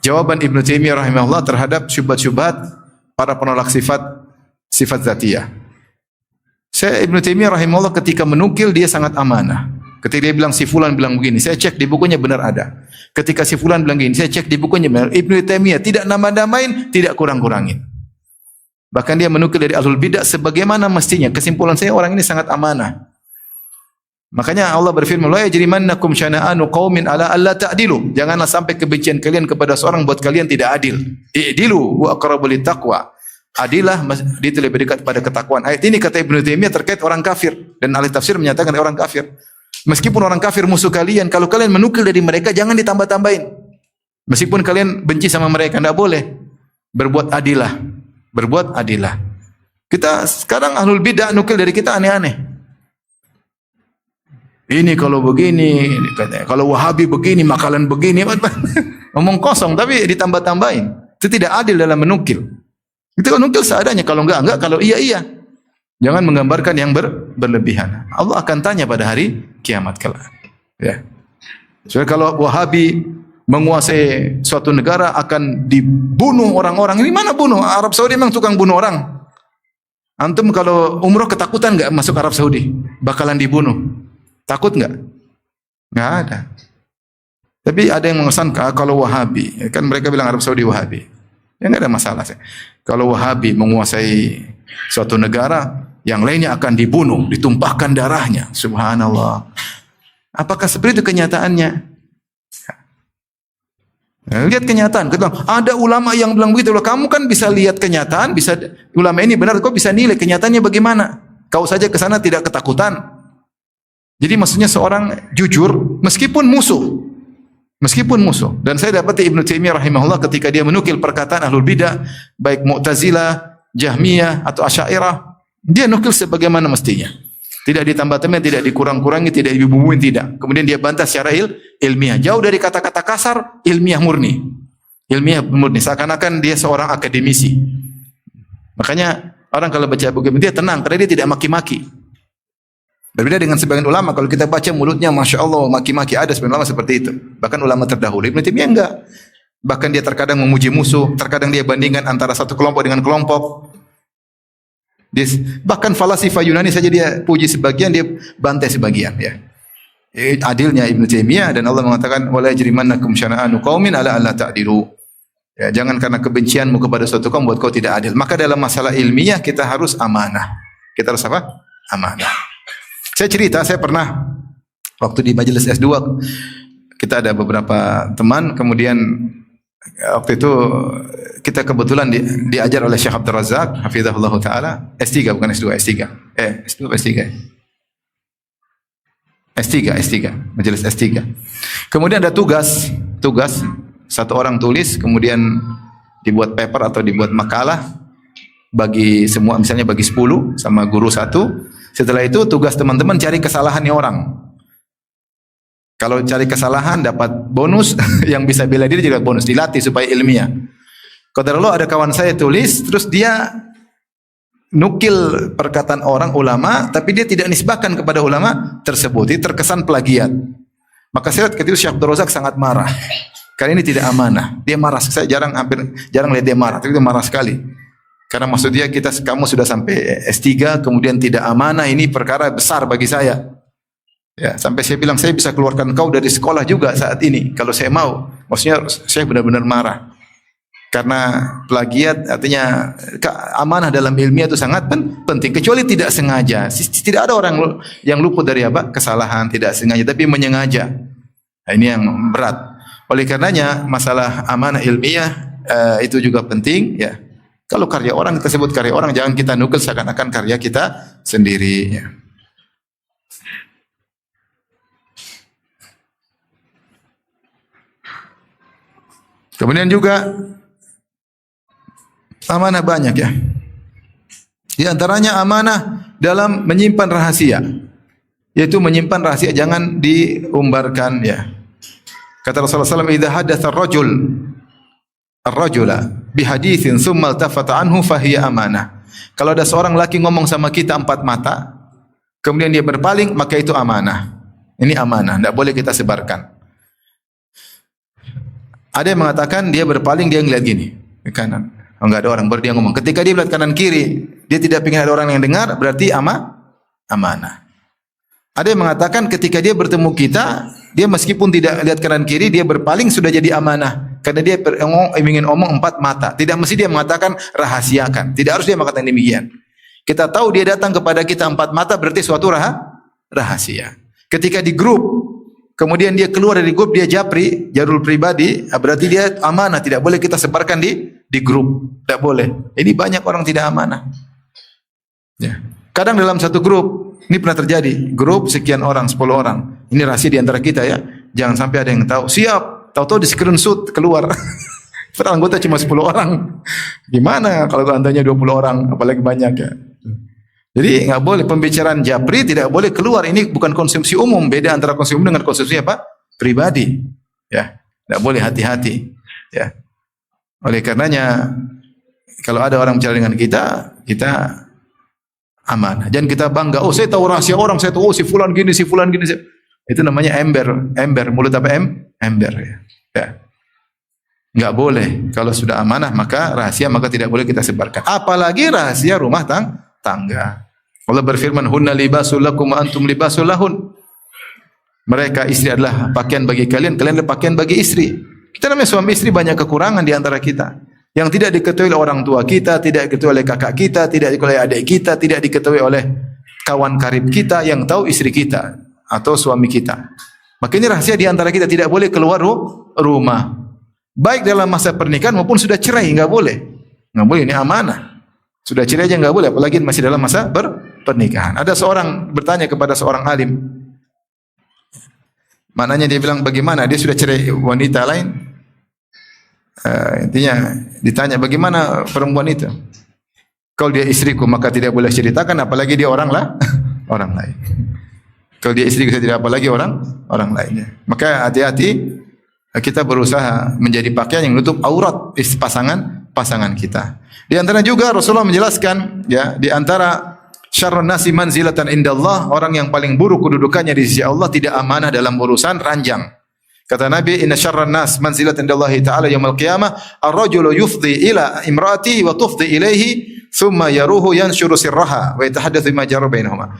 Jawaban Ibnu Taimiyah rahimahullah terhadap syubhat-syubhat para penolak sifat dzatiyah. Saya Ibnu Taimiyah rahimahullah ketika menukil dia sangat amanah. Ketika dia bilang si fulan bilang begini, saya cek di bukunya benar ada. Ketika si fulan bilang begini, saya cek di bukunya benar. Ibnu Taimiyah tidak nama-namain, tidak kurang-kurangin. Bahkan dia menukil dari ahlul bidah sebagaimana mestinya. Kesimpulan saya, orang ini sangat amanah. Makanya Allah berfirman, la yajrimannakum syana'anu qaumin ala alla ta'dilu. Janganlah sampai kebencian kalian kepada seorang buat kalian tidak adil. I'dilu wa aqrabu littaqwa. Adilah itu lebih dekat pada ketakwaan. Ayat ini kata Ibnu Taimiyah terkait orang kafir, dan ahli tafsir menyatakan orang kafir. Meskipun orang kafir musuh kalian, kalau kalian menukil dari mereka jangan ditambah-tambahin. Meskipun kalian benci sama mereka, tidak boleh. Berbuat adilah. Berbuat adilah. Kita sekarang ahlul bidah nukil dari kita aneh-aneh. Ini kalau begini, kalau Wahabi begini, makalan begini, ngomong kosong tapi ditambah-tambahin. Itu tidak adil dalam menukil. Itu kalau nukil seadanya, kalau enggak, kalau iya. Jangan menggambarkan yang berlebihan. Allah akan tanya pada hari kiamat kelak. Ya. Soalnya kalau Wahabi menguasai suatu negara akan dibunuh orang-orang. Ini mana bunuh? Arab Saudi memang tukang bunuh orang. Antum kalau umroh ketakutan enggak masuk Arab Saudi? Bakalan dibunuh. Takut enggak? Enggak ada. Tapi ada yang mengesankan kalau Wahabi, kan mereka bilang Arab Saudi Wahabi. Ya enggak ada masalah. Kalau Wahabi menguasai suatu negara, yang lainnya akan dibunuh, ditumpahkan darahnya. Subhanallah. Apakah seperti itu kenyataannya? Lihat kenyataan. Ada ulama yang bilang begitu. Kamu kan bisa lihat kenyataan, bisa ulama ini benar, kau bisa nilai kenyataannya bagaimana? Kau saja ke sana tidak ketakutan. Jadi maksudnya seorang jujur meskipun musuh. Dan saya dapati Ibnu Taimiyah rahimahullah ketika dia menukil perkataan ahlul bidah, baik Mu'tazilah, Jahmiyah atau Asy'ariyah, dia nukil sebagaimana mestinya. Tidak ditambah-tambah, tidak dikurang-kurangi, tidak dibumbuin, tidak. Kemudian dia bantah secara ilmiah. Jauh dari kata-kata kasar, ilmiah murni. Seakan-akan dia seorang akademisi. Makanya orang kalau baca buku dia tenang, karena dia tidak maki-maki. Berbeda dengan sebagian ulama, kalau kita baca mulutnya, Masya Allah, maki-maki, ada sebagian ulama seperti itu. Bahkan ulama terdahulu. Ibnu Taimiyah enggak. Bahkan dia terkadang memuji musuh, terkadang dia bandingkan antara satu kelompok dengan kelompok. Bahkan falsafah Yunani saja dia puji sebagian, dia bantai sebagian, ya. Adilnya Ibnu Taimiyah, dan Allah mengatakan wala yajrimannakum syana'anu qaumin ala alla ta'dilu. Ya, jangan karena kebencianmu kepada suatu kaum buat kau tidak adil. Maka dalam masalah ilmiah kita harus amanah. Kita harus apa? Amanah. Saya cerita, saya pernah waktu di majelis S2 kita ada beberapa teman, kemudian waktu itu kita kebetulan diajar oleh Syekh Abdul Razak hafizahullah taala, S3 bukan S2, S3. S2 S3. S3, majelis S3. Kemudian ada tugas satu orang tulis, kemudian dibuat paper atau dibuat makalah bagi semua, misalnya bagi 10 sama guru satu. Setelah itu tugas teman-teman cari kesalahannya orang. Kalau cari kesalahan dapat bonus, yang bisa bela diri juga bonus, dilatih supaya ilmiah. Qadarullah ada kawan saya tulis, terus dia nukil perkataan orang ulama, tapi dia tidak nisbahkan kepada ulama tersebut. Itu terkesan plagiat. Maka saya lihat ketika Syekh Abdul Razak sangat marah. Karena ini tidak amanah. Dia marah. Saya jarang lihat dia marah, tapi dia marah sekali. Karena maksud dia kamu sudah sampai S3 kemudian tidak amanah, ini perkara besar bagi saya. Ya, sampai saya bilang saya bisa keluarkan kau dari sekolah juga saat ini kalau saya mau. Maksudnya saya benar-benar marah. Karena plagiat artinya amanah dalam ilmiah itu sangat penting. Kecuali tidak sengaja. Tidak ada orang yang luput dari apa? Kesalahan, tidak sengaja, tapi menyengaja. Nah, ini yang berat. Oleh karenanya masalah amanah ilmiah itu juga penting. Ya. Kalau karya orang tersebut karya orang, jangan kita nukil seakan-akan karya kita sendiri. Ya. Kemudian juga amanah banyak ya. Di antaranya amanah dalam menyimpan rahasia. Yaitu menyimpan rahasia jangan diumbarkan ya. Kata Rasulullah SAW, "Idza hadatsa ar-rajula bihaditsin tsumma altafata anhu fahiya amanah." Kalau ada seorang laki ngomong sama kita empat mata, kemudian dia berpaling, maka itu amanah. Ini amanah, tidak boleh kita sebarkan. Ada yang mengatakan dia berpaling, dia ngeliat gini ke kanan. Oh, enggak ada orang, baru dia ngomong. Ketika dia melihat kanan kiri, dia tidak ingin ada orang yang dengar, berarti amanah. Ada yang mengatakan ketika dia bertemu kita, dia meskipun tidak lihat kanan kiri, dia berpaling sudah jadi amanah. Karena dia ingin omong empat mata. Tidak mesti dia mengatakan rahasiakan. Tidak harus dia mengatakan demikian. Kita tahu dia datang kepada kita empat mata, berarti suatu rahasia. Ketika di grup, kemudian dia keluar dari grup, dia japri, jarul pribadi, berarti dia amanah. Tidak boleh kita sebarkan di grup. Tidak boleh. Ini banyak orang tidak amanah. Ya. Kadang dalam satu grup, ini pernah terjadi, grup sekian orang, 10 orang. Ini rahasia di antara kita ya. Jangan sampai ada yang tahu. Siap, tahu-tahu di screenshot keluar. Padahal anggota cuma 10 orang. Gimana kalau anggotanya 20 orang, apalagi banyak ya. Jadi enggak boleh pembicaraan japri, tidak boleh keluar. Ini bukan konsumsi umum, beda antara konsumsi umum dengan konsumsi apa? Pribadi. Ya, tidak boleh, hati-hati. Ya. Oleh karenanya kalau ada orang bicara dengan kita, kita amanah. Jangan kita bangga, oh saya tahu rahasia orang, saya tahu oh si fulan gini, si fulan gini. Itu namanya ember, mulut apa ember ya. Ya. Enggak boleh. Kalau sudah amanah maka rahasia maka tidak boleh kita sebarkan. Apalagi rahasia rumah tangga. Allah berfirman, "Hunna libasul lakum wa antum libasul lahun." Mereka istri adalah pakaian bagi kalian, kalian adalah pakaian bagi istri. Kita namanya suami istri banyak kekurangan di antara kita. Yang tidak diketahui oleh orang tua kita, tidak diketahui oleh kakak kita, tidak diketahui oleh adik kita, tidak diketahui oleh kawan karib kita, yang tahu istri kita atau suami kita. Maka ini rahasia di antara kita, tidak boleh keluar rumah. Baik dalam masa pernikahan maupun sudah cerai, enggak boleh. Enggak boleh, ini amanah. Sudah cerai aja enggak boleh, apalagi masih dalam masa pernikahan. Ada seorang bertanya kepada seorang alim. Maknanya dia bilang bagaimana? Dia sudah cerai wanita lain. Intinya ditanya bagaimana perempuan itu? Kalau dia istriku maka tidak boleh ceritakan, apalagi dia orang lain. Kalau dia istriku tidak apalagi orang lainnya. Maka hati-hati, kita berusaha menjadi pakaian yang menutup aurat pasangan kita. Di antara juga Rasulullah menjelaskan ya, di antara syarrun nasi manzilatan indallah, orang yang paling buruk kedudukannya di sisi Allah tidak amanah dalam urusan ranjang. Kata Nabi, "Inna syarran nas manzilatan indallahi ta'ala yaumil qiyamah ar-rajulu yufdi ila imraatihi wa tufdi ilaihi thumma yaruhu yanshuru sirraha wa yatahaddatsu bima jara bainahuma."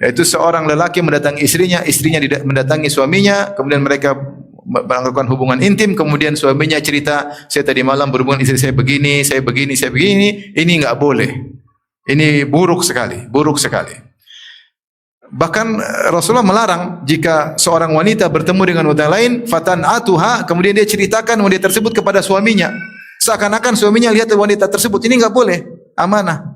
Yaitu seorang lelaki mendatangi istrinya, istrinya mendatangi suaminya, kemudian mereka melakukan hubungan intim, kemudian suaminya cerita, "Saya tadi malam berhubungan istri saya begini, saya begini, saya begini." Ini enggak boleh. Ini buruk sekali. Bahkan Rasulullah melarang jika seorang wanita bertemu dengan wanita lain, fatan atuha, kemudian dia ceritakan wanita tersebut kepada suaminya. Seakan-akan suaminya lihat wanita tersebut, ini enggak boleh, amanah.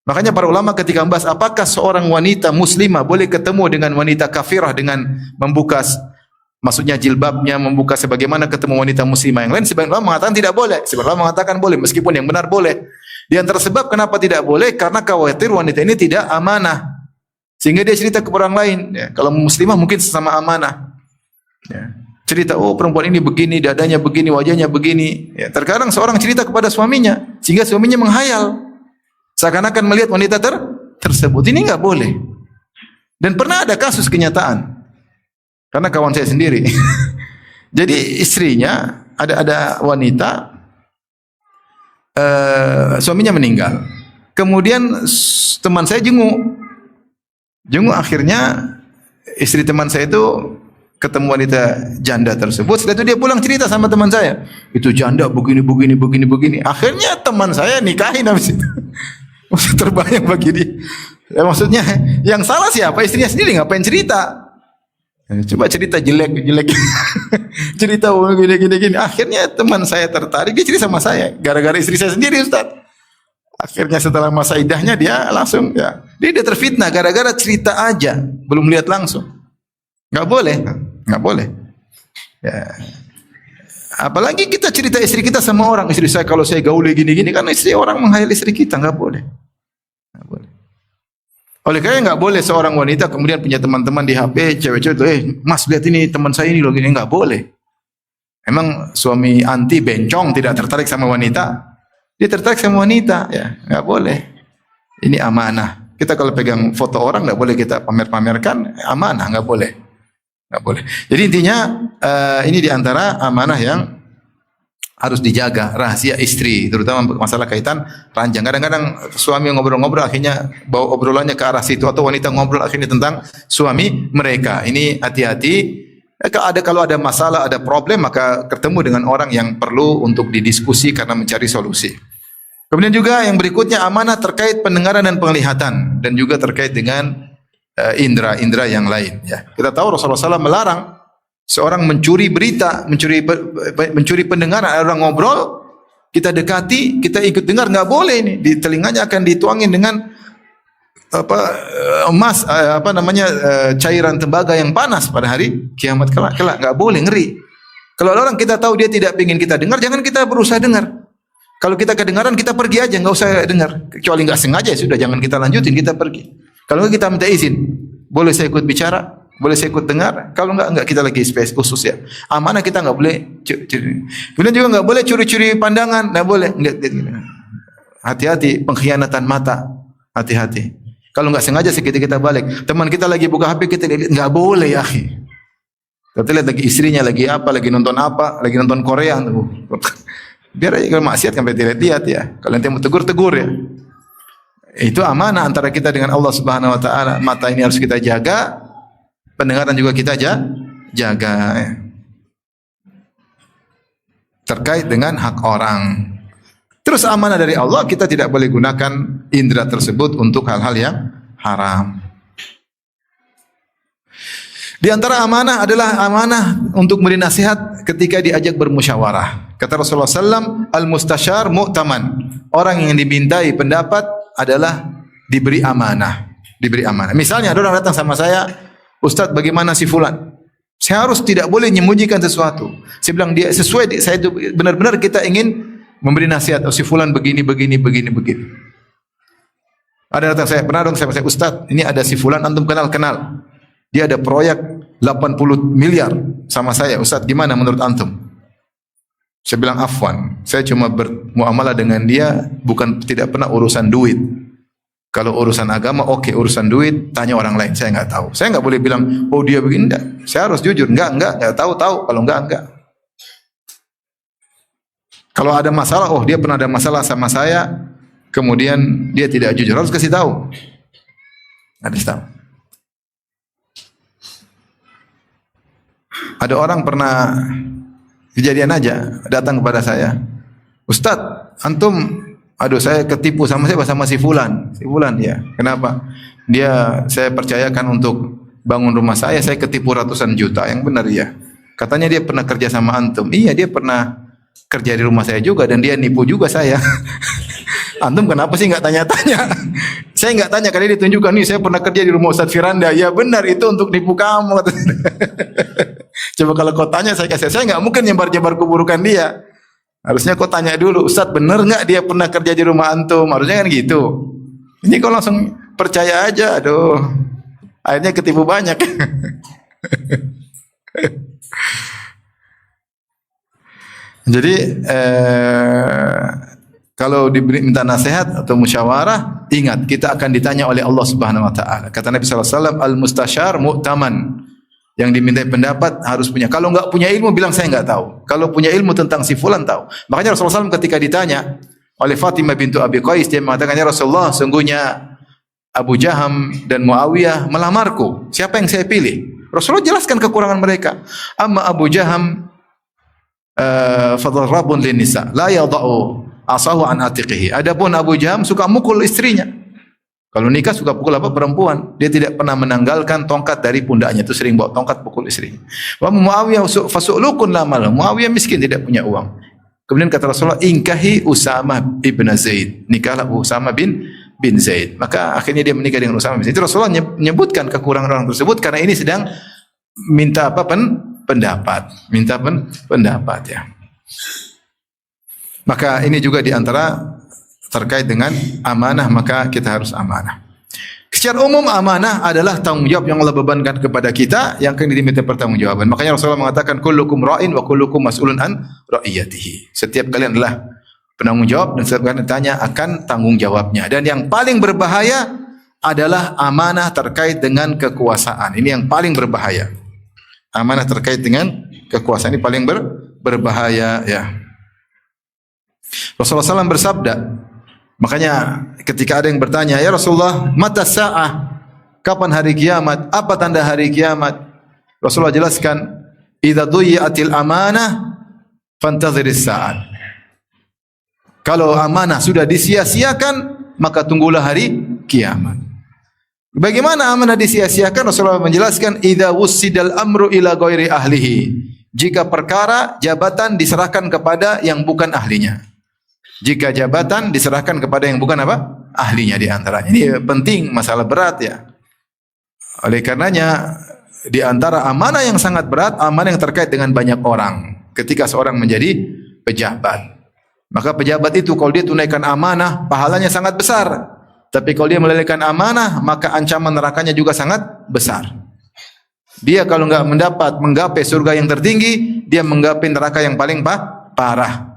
Makanya para ulama ketika membahas apakah seorang wanita muslimah boleh ketemu dengan wanita kafirah dengan membuka, maksudnya jilbabnya, membuka sebagaimana ketemu wanita muslimah yang lain, sebagian ulama mengatakan tidak boleh, sebagian ulama mengatakan boleh, meskipun yang benar boleh. Di antara sebab kenapa tidak boleh, karena khawatir wanita ini tidak amanah. Sehingga dia cerita ke orang lain. Ya, kalau muslimah mungkin sesama amanah. Ya, cerita, oh perempuan ini begini, dadanya begini, wajahnya begini. Ya, terkadang seorang cerita kepada suaminya, sehingga suaminya menghayal. Seakan-akan melihat wanita tersebut. Ini enggak boleh. Dan pernah ada kasus kenyataan. Karena kawan saya sendiri. Jadi istrinya, ada wanita, suaminya meninggal. Kemudian teman saya jenguk akhirnya istri teman saya itu ketemu wanita janda tersebut. Setelah itu dia pulang cerita sama teman saya. Itu janda begini. Akhirnya teman saya nikahin habis itu. Terbayang bagi dia. Ya, maksudnya yang salah siapa? Istrinya sendiri, ngapain cerita? Coba cerita jelek. Cerita gini. Akhirnya teman saya tertarik, dia cerita sama saya. Gara-gara istri saya sendiri, Ustaz. Akhirnya setelah masa idahnya dia langsung ya. Dia terfitnah gara-gara cerita aja, belum lihat langsung. Enggak boleh. Ya. Apalagi kita cerita istri kita sama orang, istri saya kalau saya gauli gini kan istri orang menghayal istri kita, enggak boleh. Oleh karena enggak boleh seorang wanita kemudian punya teman-teman di HP cewek-cewek, Mas lihat ini teman saya ini loh gini, enggak boleh. Emang suami anti bencong tidak tertarik sama wanita? Dia tertarik sama wanita, ya nggak boleh. Ini amanah. Kita kalau pegang foto orang nggak boleh kita pamer-pamerkan, amanah nggak boleh. Jadi intinya ini diantara amanah yang harus dijaga, rahasia istri, terutama masalah kaitan ranjang. Kadang-kadang suami ngobrol-ngobrol akhirnya bawa obrolannya ke arah situ, atau wanita ngobrol akhirnya tentang suami mereka. Ini hati-hati. Kalau ada masalah, ada problem, maka ketemu dengan orang yang perlu untuk didiskusi karena mencari solusi. Kemudian juga yang berikutnya amanah terkait pendengaran dan penglihatan, dan juga terkait dengan indera-indera yang lain. Ya. Kita tahu Rasulullah SAW melarang seorang mencuri berita, mencuri pendengaran. Ada orang ngobrol, kita dekati, kita ikut dengar, nggak boleh ini. Di telinganya akan dituangin dengan emas, cairan tembaga yang panas pada hari kiamat kelak nggak boleh, ngeri. Kalau orang kita tahu dia tidak ingin kita dengar, jangan kita berusaha dengar. Kalau kita kedengaran, kita pergi aja, nggak usah dengar. Kecuali nggak sengaja, sudah jangan kita lanjutin, kita pergi. Kalau kita minta izin, boleh saya ikut bicara, boleh saya ikut dengar. Kalau nggak kita lagi space khusus ya. Amanah kita nggak boleh. Kemudian juga nggak boleh curi-curi pandangan, nggak boleh. Hati-hati pengkhianatan mata, hati-hati. Kalau nggak sengaja kita balik. Teman kita lagi buka HP, kita lihat, nggak boleh ya. Kita lihat lagi istrinya lagi nonton Korea. Biar aja kalau maksiat sampai dilihat ya. Kalau nanti mau tegur ya. Itu amanah antara kita dengan Allah Subhanahu wa taala. Mata ini harus kita jaga, pendengaran juga kita jaga. Ya. Terkait dengan hak orang. Terus amanah dari Allah, kita tidak boleh gunakan indera tersebut untuk hal-hal yang haram. Di antara amanah adalah amanah untuk memberi nasihat ketika diajak bermusyawarah. Kata Rasulullah SAW, al-mustasyar mu'taman. Orang yang dimintai pendapat adalah diberi amanah. Misalnya ada orang datang sama saya, Ustadz bagaimana si fulan? Saya harus tidak boleh menyembunyikan sesuatu. Saya bilang dia sesuai, saya itu benar-benar kita ingin memberi nasihat. Oh si fulan begini. Ada datang saya, pernah dong saya Ustadz, ini ada si fulan antum kenal. Dia ada proyek 80 miliar sama saya. Ustadz gimana menurut antum? Saya bilang afwan, saya cuma bermuamalah dengan dia, tidak pernah urusan duit. Kalau urusan agama oke, urusan duit tanya orang lain, saya nggak tahu. Saya nggak boleh bilang, oh dia begini, enggak. Saya harus jujur, enggak tahu. Kalau enggak. Kalau ada masalah, oh dia pernah ada masalah sama saya, kemudian dia tidak jujur, harus kasih tahu. Harus tahu. Ada orang pernah kejadian aja datang kepada saya, Ustadz, antum, saya ketipu sama si Fulan. Ya. Kenapa? Saya percayakan untuk bangun rumah saya ketipu ratusan juta. Yang benar ya. Katanya dia pernah kerja sama antum. Iya, dia pernah kerja di rumah saya juga dan dia nipu juga saya. Antum kenapa sih nggak tanya-tanya? Saya nggak tanya, karena ditunjukkan nih saya pernah kerja di rumah Ustadz Firanda. Ya benar, itu untuk nipu kamu. Coba kalau kau tanya saya nggak mungkin nyebar-nyebar keburukan dia. Harusnya kau tanya dulu, Ustadz benar nggak dia pernah kerja di rumah antum? Harusnya kan gitu. Ini kau langsung percaya aja, aduh. Akhirnya ketipu banyak. Jadi kalau minta nasihat atau musyawarah, ingat kita akan ditanya oleh Allah Subhanahu wa taala. Kata Nabi sallallahu alaihi wasallam, al-mustasyar mu'taman. Yang dimintai pendapat harus punya. Kalau enggak punya ilmu bilang saya enggak tahu. Kalau punya ilmu tentang si fulan tahu. Makanya Rasulullah SAW ketika ditanya oleh Fatimah bintu Abi Qais, dia mengatakan, ya Rasulullah, sungguhnya Abu Jaham dan Muawiyah melamarku. Siapa yang saya pilih? Rasulullah jelaskan kekurangan mereka. Amma Abu Jaham fadarrabun lin nisa, la yadau asahu an atiqihi. Adapun Abu Jaham suka mukul istrinya. Kalau nikah suka pukul apa? Perempuan. Dia tidak pernah menanggalkan tongkat dari pundaknya. Itu sering bawa tongkat pukul istri. Wa Muawiyah fasu'lukun la mal. Muawiyah miskin, tidak punya uang. Kemudian kata Rasulullah, inkahi Usamah ibn Zaid. Nikahlah Usamah bin Zaid. Maka akhirnya dia menikah dengan Usamah bin Zaid. Itu Rasulullah menyebutkan kekurangan orang tersebut karena ini sedang minta apa? Pendapat. Minta pendapat ya. Maka ini juga di antara terkait dengan amanah, maka kita harus amanah. Secara umum amanah adalah tanggung jawab yang Allah bebankan kepada kita yang akan diminta pertanggungjawaban. Makanya Rasulullah mengatakan kullukum ra'in wa kullukum mas'ulun an ra'iyatihi. Setiap kalian adalah penanggung jawab dan setiap kalian ditanya akan tanggung jawabnya. Dan yang paling berbahaya adalah amanah terkait dengan kekuasaan. Ini yang paling berbahaya. Amanah terkait dengan kekuasaan ini paling berbahaya ya. Rasulullah SAW bersabda, makanya ketika ada yang bertanya, ya Rasulullah, mata sa'ah? Kapan hari kiamat? Apa tanda hari kiamat? Rasulullah jelaskan, idza duyi'atil amanah fantadhiris sa'at. Kalau amanah sudah disia-siakan, maka tunggulah hari kiamat. Bagaimana amanah disia-siakan? Rasulullah menjelaskan, idza wussidal amru ila ghairi ahlihi. Jika perkara jabatan diserahkan kepada yang bukan ahlinya. Jika jabatan diserahkan kepada yang bukan apa? Ahlinya di antaranya. Ini penting, masalah berat ya. Oleh karenanya di antara amanah yang sangat berat, amanah yang terkait dengan banyak orang. Ketika seorang menjadi pejabat, maka pejabat itu kalau dia tunaikan amanah, pahalanya sangat besar. Tapi kalau dia melalaikan amanah, maka ancaman nerakanya juga sangat besar. Dia kalau enggak mendapat menggapai surga yang tertinggi, dia menggapai neraka yang paling parah.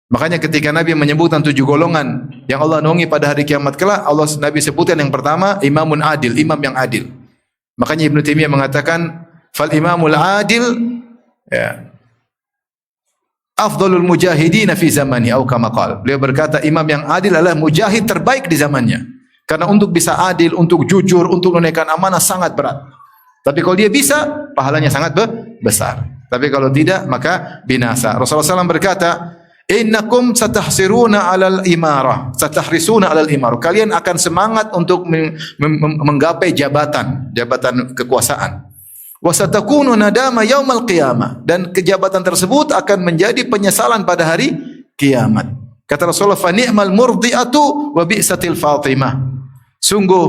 Makanya ketika Nabi menyebutkan 7 golongan yang Allah naungi pada hari kiamat kelak, Nabi sebutkan yang pertama, imamun adil, imam yang adil. Makanya Ibnu Taimiyah mengatakan, fal imamul adil ya, afdalul mujahidin fi zamani atau kama qala. Beliau berkata imam yang adil adalah mujahid terbaik di zamannya. Karena untuk bisa adil, untuk jujur, untuk menunaikan amanah sangat berat. Tapi kalau dia bisa, pahalanya sangat besar. Tapi kalau tidak, maka binasa. Rasulullah SAW berkata, innakum satahsiruna alal imarah, satahrisuna alal imarah. Kalian akan semangat untuk menggapai jabatan kekuasaan. Wa satakunu nadama yaumal qiyamah, dan kejabatan tersebut akan menjadi penyesalan pada hari kiamat. Kata Rasulullah, fa ni'mal murdi'atu wa bi'satil fatimah. Sungguh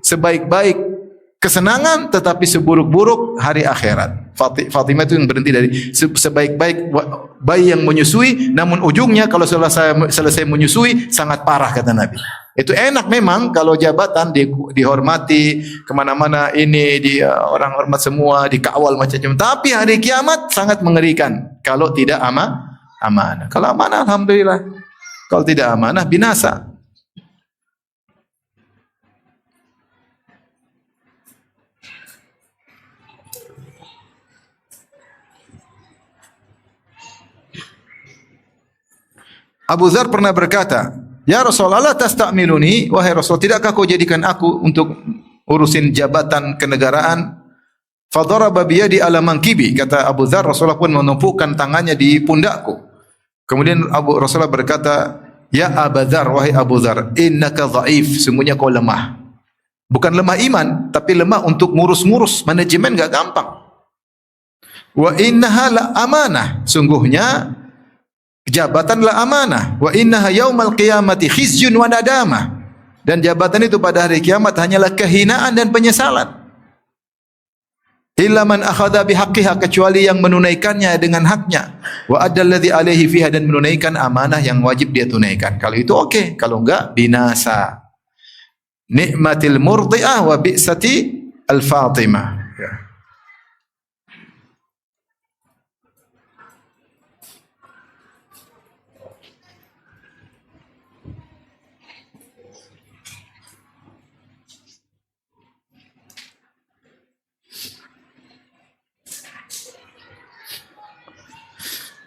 sebaik-baik kesenangan tetapi seburuk-buruk hari akhirat. Fatimah itu yang berhenti dari sebaik-baik bayi yang menyusui, namun ujungnya kalau selesai menyusui sangat parah kata Nabi. Itu enak memang kalau jabatan dihormati kemana-mana, ini orang hormat semua, dikawal macam-macam. Tapi hari kiamat sangat mengerikan kalau tidak amanah. Kalau amanah alhamdulillah. Kalau tidak amanah binasa. Abu Dzar pernah berkata, ya Rasulullah, tastamiluni, wahai Rasul, tidakkah kau jadikan aku untuk urusin jabatan kenegaraan? Fadaraba biyadi ala mankibi, kata Abu Dzar, Rasulullah pun menumpukan tangannya di pundakku. Kemudian Rasulullah berkata, ya Abu Dzar, wahai Abu Dzar, innaka dhaif, sungguhnya kau lemah. Bukan lemah iman, tapi lemah untuk ngurus-ngurus, manajemen enggak gampang. Wa innaha la amanah, sungguhnya jabatanlah amanah. Wa innaha yaumal qiyamati khizyun wa nadamah. Dan jabatan itu pada hari kiamat hanyalah kehinaan dan penyesalan. Illa man akhadha bihaqqiha, kecuali yang menunaikannya dengan haknya. Wa addal ladzi alaihi fiha, dan menunaikan amanah yang wajib dia tunaikan. Kalau itu oke, kalau enggak binasa. Nikmatil murdi'ah wa bi'sati al-fatimah.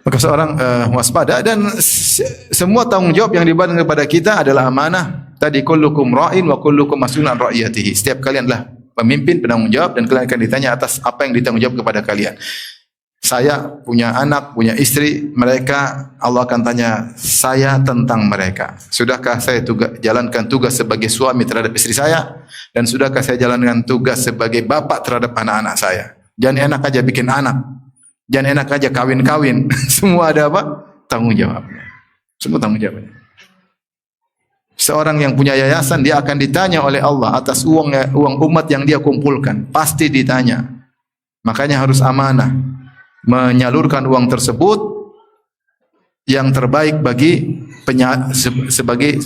Maka seorang waspada, dan semua tanggung jawab yang dibebankan kepada kita adalah amanah. Tadi kullukum ra'in wa kullukum mas'ulun an ra'iyatihi. Setiap kalian adalah pemimpin, penanggung jawab, dan kalian akan ditanya atas apa yang ditanggung jawab kepada kalian. Saya punya anak, punya istri, mereka Allah akan tanya saya tentang mereka. Sudahkah saya jalankan tugas sebagai suami terhadap istri saya, dan sudahkah saya jalankan tugas sebagai bapak terhadap anak-anak saya? Jangan enak aja bikin anak, jangan enak aja kawin-kawin. Semua ada apa? Tanggung jawabnya. Semua tanggung jawabnya. Seorang yang punya yayasan, dia akan ditanya oleh Allah atas uang umat yang dia kumpulkan. Pasti ditanya. Makanya harus amanah. Menyalurkan uang tersebut yang terbaik bagi sebagai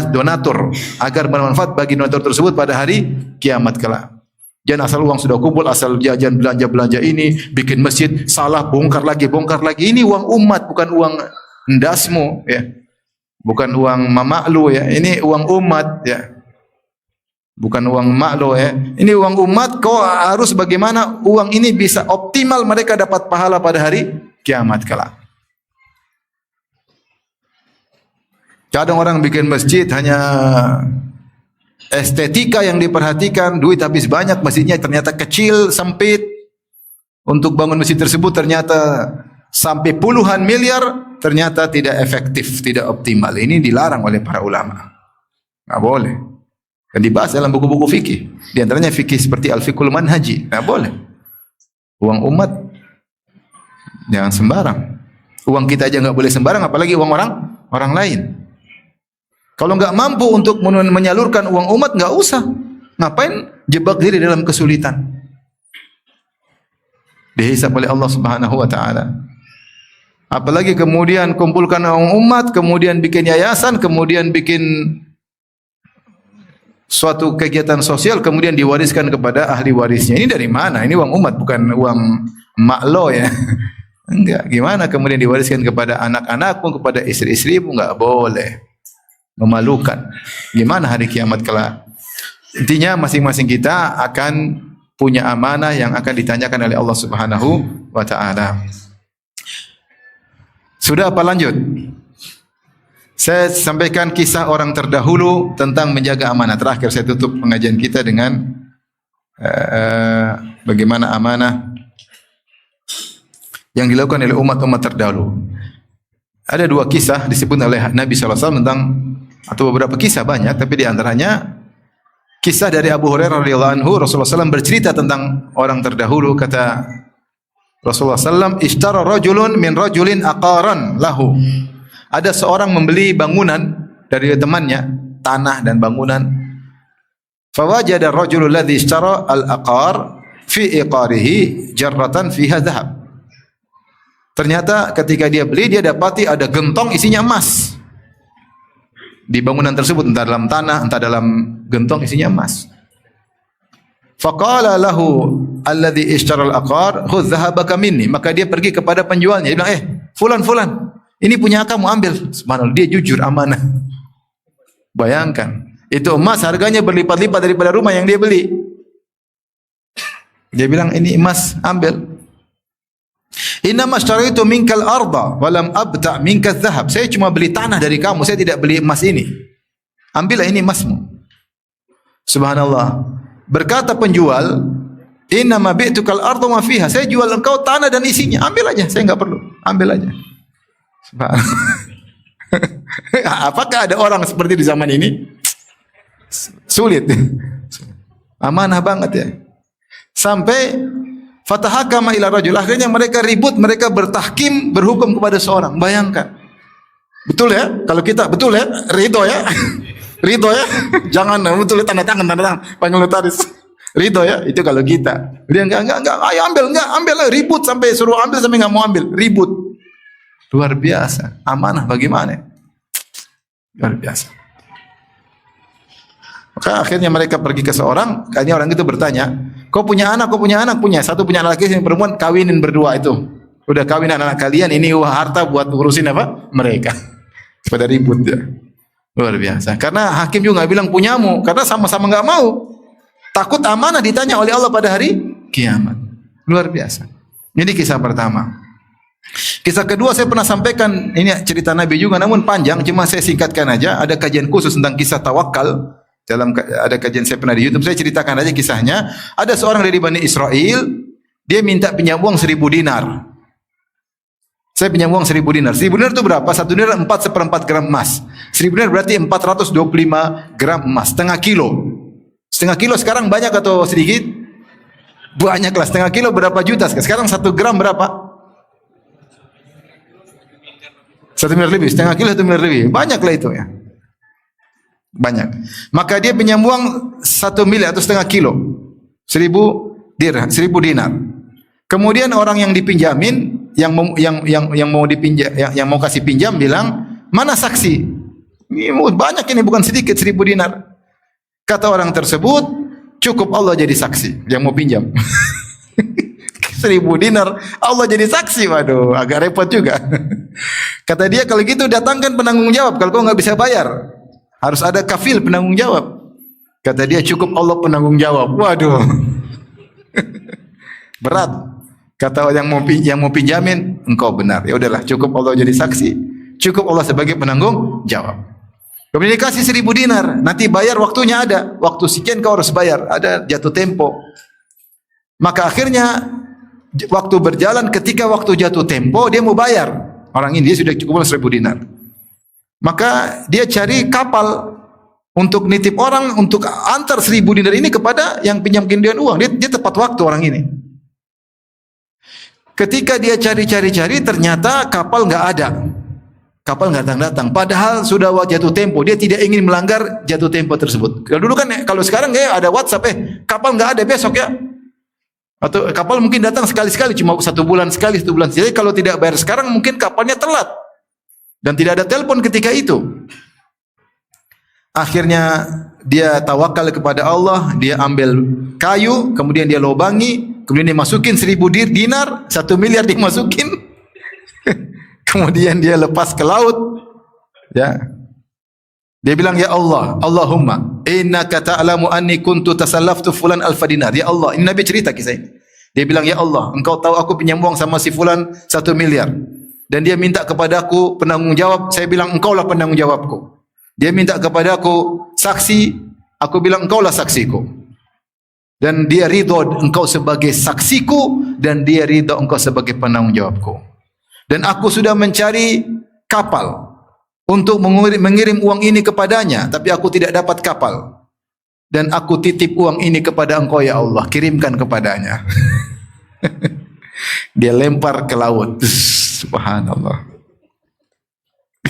donatur, agar bermanfaat bagi donatur tersebut pada hari kiamat kelak. Jangan asal uang sudah kumpul, asal jajan belanja ini, bikin masjid, salah bongkar lagi. Ini uang umat, bukan uang ndasmu, ya. Bukan uang mamak lu, ya. Ini uang umat, ya. Bukan uang mak lo, ya. Ini uang umat, kau harus bagaimana uang ini bisa optimal mereka dapat pahala pada hari kiamat kelak. Kadang orang bikin masjid hanya estetika yang diperhatikan, duit habis banyak, masjidnya ternyata kecil, sempit. Untuk bangun masjid tersebut ternyata sampai puluhan miliar, ternyata tidak efektif, tidak optimal. Ini dilarang oleh para ulama. Enggak boleh. Dan dibahas dalam buku-buku fikih. Di antaranya fikih seperti Al-Fiqhul Manhaji. Nah, boleh. Uang umat jangan sembarang. Uang kita aja enggak boleh sembarang, apalagi uang orang lain. Kalau enggak mampu untuk menyalurkan uang umat, enggak usah. Ngapain jebak diri dalam kesulitan? Dihisab oleh Allah Subhanahu wa taala. Apalagi kemudian kumpulkan uang umat, kemudian bikin yayasan, kemudian bikin suatu kegiatan sosial, kemudian diwariskan kepada ahli warisnya. Ini dari mana? Ini uang umat, bukan uang mak lo, ya. Enggak. Gimana kemudian diwariskan kepada anak-anak pun, kepada istri-istri pun enggak boleh. Memalukan. Gimana hari kiamat kelak? Intinya masing-masing kita akan punya amanah yang akan ditanyakan oleh Allah Subhanahu wa taala. Sudah apa lanjut? Saya sampaikan kisah orang terdahulu tentang menjaga amanah. Terakhir saya tutup pengajian kita dengan bagaimana amanah yang dilakukan oleh umat-umat terdahulu. Ada dua kisah disebut oleh Nabi SAW tentang, atau beberapa kisah banyak, tapi di antaranya kisah dari Abu Hurairah radhiyallahu anhu. Rasulullah SAW bercerita tentang orang terdahulu. Kata Rasulullah SAW, "Ishtara rajulun min rajulin aqaran lahu." Ada seorang membeli bangunan dari temannya, tanah dan bangunan. Fawajada ar-rajulu alladhi ishtara al-aqar fi iqarihi jarratan fiha dhahab. Ternyata ketika dia beli, dia dapati ada gentong isinya emas. Di bangunan tersebut, entah dalam tanah, entah dalam gentong isinya emas. Faqala lahu alladhi ishtara al-aqar khudh dhahabaka minni. Maka dia pergi kepada penjualnya, dia bilang, fulan, ini punya kamu, ambil. Subhanallah, dia jujur, amanah. Bayangkan, itu emas harganya berlipat-lipat daripada rumah yang dia beli. Dia bilang, ini emas, ambil. Innama ashtaritu minkal arda walam abta' minkal dhahab. Saya cuma beli tanah dari kamu, saya tidak beli emas ini. Ambillah, ini emasmu. Subhanallah. Berkata penjual, innama bi'tukal arda ma fiha. Saya jual engkau tanah dan isinya, ambil aja, saya enggak perlu. Ambil aja. Apakah ada orang seperti di zaman ini? Sulit. Amanah banget, ya. Sampai fatahakama ila rajul. Akhirnya mereka ribut, mereka bertahkim, berhukum kepada seorang. Bayangkan. Betul ya? Kalau kita betul ya, ridho ya. Ridho ya. Jangan betul ya, tanda tangan, panggil notaris. Ridho ya, itu kalau kita. Dia enggak, ayo ambil, ribut sampai suruh ambil sampai enggak mau ambil, ribut. Luar biasa. Amanah bagaimana? Luar biasa. Maka akhirnya mereka pergi ke seorang, akhirnya orang itu bertanya, kau punya anak? Punya. Satu punya anak laki, yang perempuan, kawinin berdua itu. Udah kawin anak kalian, ini harta buat urusin apa? Mereka. Pada ribut ya. Luar biasa. Karena hakim juga nggak bilang punyamu, karena sama-sama nggak mau. Takut amanah ditanya oleh Allah pada hari kiamat. Luar biasa. Ini kisah pertama. Kisah kedua saya pernah sampaikan, ini cerita Nabi juga namun panjang, cuma saya singkatkan aja. Ada kajian khusus tentang kisah tawakal ada kajian saya pernah di YouTube, saya ceritakan aja kisahnya. Ada seorang dari Bani Israel, dia minta pinjam uang 1.000 dinar. Saya pinjam uang 1.000 dinar. 1.000 dinar itu berapa? 1 dinar 4/4 gram emas. 1.000 dinar berarti 425 gram emas, setengah kilo. Setengah kilo sekarang banyak atau sedikit? Banyak lah. Setengah kilo berapa juta? Sekarang 1 gram berapa? 1 miliar lebih. Setengah kilo 1 miliar lebih. Banyak lah itu ya. Banyak. Maka dia pinjam uang 1 miliar atau setengah kilo. 1.000 dirham, 1.000 dinar. Kemudian orang yang dipinjamin, yang mau dipinjam, yang mau kasih pinjam bilang, mana saksi? Ini banyak ini, bukan sedikit, 1.000 dinar. Kata orang tersebut, cukup Allah jadi saksi yang mau pinjam. 1.000 dinar, Allah jadi saksi. Waduh, agak repot juga. Kata dia, kalau gitu datangkan penanggung jawab. Kalau kau nggak bisa bayar, harus ada kafil penanggung jawab. Kata dia, cukup Allah penanggung jawab. Waduh. Berat. Kata yang mau pinjamin, engkau benar. Ya udahlah, cukup Allah jadi saksi. Cukup Allah sebagai penanggung jawab. Kemudian dikasih 1.000 dinar. Nanti bayar waktunya ada. Waktu sekian kau harus bayar. Ada jatuh tempo. Maka akhirnya waktu berjalan, ketika waktu jatuh tempo dia mau bayar. Orang ini dia sudah cukup 1.000 dinar. Maka dia cari kapal untuk nitip orang untuk antar 1.000 dinar ini kepada yang pinjamkan dia uang. Dia tepat waktu orang ini. Ketika dia cari, ternyata kapal nggak ada. Kapal nggak datang. Padahal sudah jatuh tempo. Dia tidak ingin melanggar jatuh tempo tersebut. Kalau dulu kan, kalau sekarang ya ada WhatsApp, kapal nggak ada besok ya. Atau kapal mungkin datang sekali-sekali, cuma 1 bulan sekali, 1 bulan. Jadi kalau tidak bayar sekarang, mungkin kapalnya telat. Dan tidak ada telepon ketika itu. Akhirnya dia tawakal kepada Allah, dia ambil kayu, kemudian dia lobangi, kemudian dia masukin 1.000 dinar, 1 miliar dimasukin. Kemudian dia lepas ke laut. Ya. Dia bilang, ya Allah, Allahumma innaka ta'lamu anni kuntu tasallaftu fulan alfa dinar. Ya Allah, ini Nabi cerita kisah ini. Dia bilang, ya Allah, engkau tahu aku pinjam uang sama si fulan 1 miliar. Dan dia minta kepadaku penanggung jawab. Saya bilang, engkaulah penanggung jawabku. Dia minta kepadaku saksi. Aku bilang, engkaulah saksiku. Dan dia ridho engkau sebagai saksiku. Dan dia ridho engkau sebagai penanggung jawabku. Dan aku sudah mencari kapal untuk mengirim uang ini kepadanya. Tapi aku tidak dapat kapal. Dan aku titip uang ini kepada engkau ya Allah. Kirimkan kepadanya. Dia lempar ke laut. Subhanallah.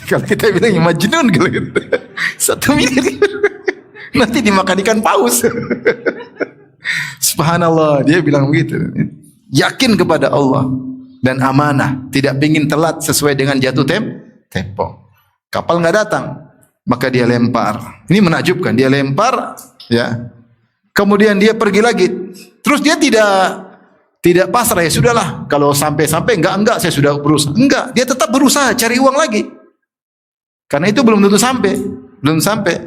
Kalau kita bilang majnun kalau gitu. 1 miliar. Nanti dimakan ikan paus. Subhanallah, dia bilang begitu. Yakin kepada Allah dan amanah, tidak ingin telat sesuai dengan jatuh tempo. Kapal enggak datang, maka dia lempar. Ini menakjubkan, dia lempar ya. Kemudian dia pergi lagi. Terus dia tidak pasrah, ya sudahlah, kalau sampai enggak saya sudah berusaha. Enggak, dia tetap berusaha cari uang lagi. Karena itu belum tentu belum sampai.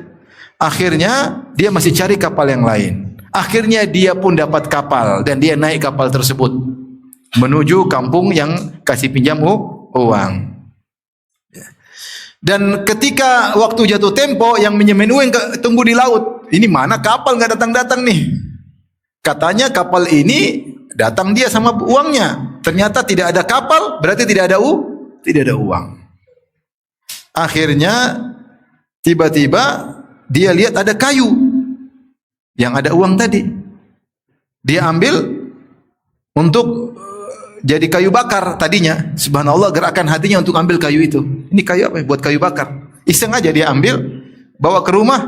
Akhirnya dia masih cari kapal yang lain. Akhirnya dia pun dapat kapal dan dia naik kapal tersebut menuju kampung yang kasih pinjam uang. Dan ketika waktu jatuh tempo, yang minjemin uang tunggu di laut. Ini mana kapal nggak datang-datang nih? Katanya kapal ini datang dia sama uangnya. Ternyata tidak ada kapal, berarti tidak ada uang. Akhirnya tiba-tiba dia lihat ada kayu yang ada uang tadi. Dia ambil untuk jadi kayu bakar tadinya. Subhanallah, gerakan hatinya untuk ambil kayu itu. Ini kayu apa? Buat kayu bakar. Iseng aja dia ambil, bawa ke rumah.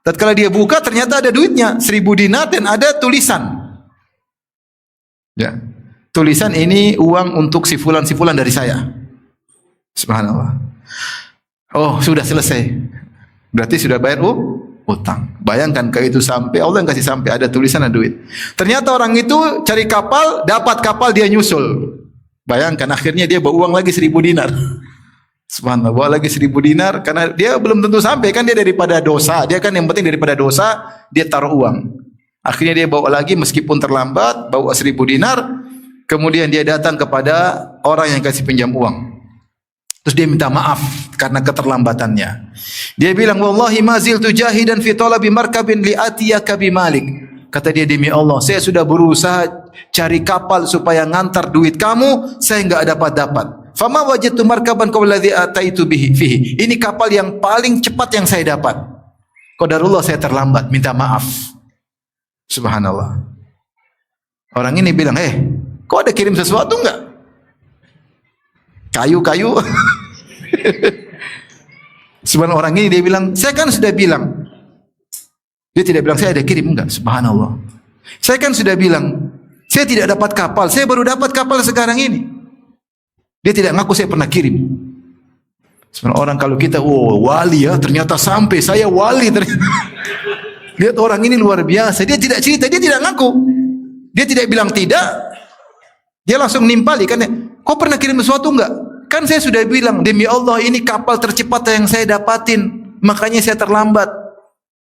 Tatkala dia buka, ternyata ada duitnya 1.000 dinar dan ada tulisan. Ya, tulisan ini uang untuk si fulan dari saya. Subhanallah. Oh, sudah selesai. Berarti sudah bayar utang. Bayangkan kayak itu sampai, Allah yang kasih sampai, ada tulisan, ada duit. Ternyata orang itu cari kapal, dapat kapal, dia nyusul. Bayangkan akhirnya dia bawa uang lagi 1.000 dinar. Subhanallah, bawa lagi 1.000 dinar karena dia belum tentu sampai, kan dia daripada dosa. Dia kan yang penting daripada dosa, dia taruh uang. Akhirnya dia bawa lagi meskipun terlambat, bawa 1.000 dinar. Kemudian dia datang kepada orang yang kasih pinjam uang. Terus dia minta maaf karena keterlambatannya. Dia bilang, "Wallahi ma ziltu jahidan fi talabi markabin li atiyaka bi malik." Kata dia, demi Allah, saya sudah berusaha cari kapal supaya ngantar duit kamu, saya enggak dapat. Fama wajadtu markaban qabla alladhi ataitu bihi fihi. Ini kapal yang paling cepat yang saya dapat. Qadarullah saya terlambat, minta maaf. Subhanallah. Orang ini bilang, kau ada kirim sesuatu enggak? Kayu. Sebenarnya orang ini dia bilang, saya kan sudah bilang. Dia tidak bilang saya ada kirim, enggak. Subhanallah. Saya kan sudah bilang, saya tidak dapat kapal. Saya baru dapat kapal sekarang ini. Dia tidak ngaku saya pernah kirim. Sebenarnya orang kalau kita, wali ya, ternyata sampai saya wali. Lihat orang ini luar biasa. Dia tidak cerita, dia tidak ngaku. Dia tidak bilang tidak. Dia langsung nimpali kan. Kau pernah kirim sesuatu enggak? Kan saya sudah bilang, demi Allah ini kapal tercepat yang saya dapatin. Makanya saya terlambat.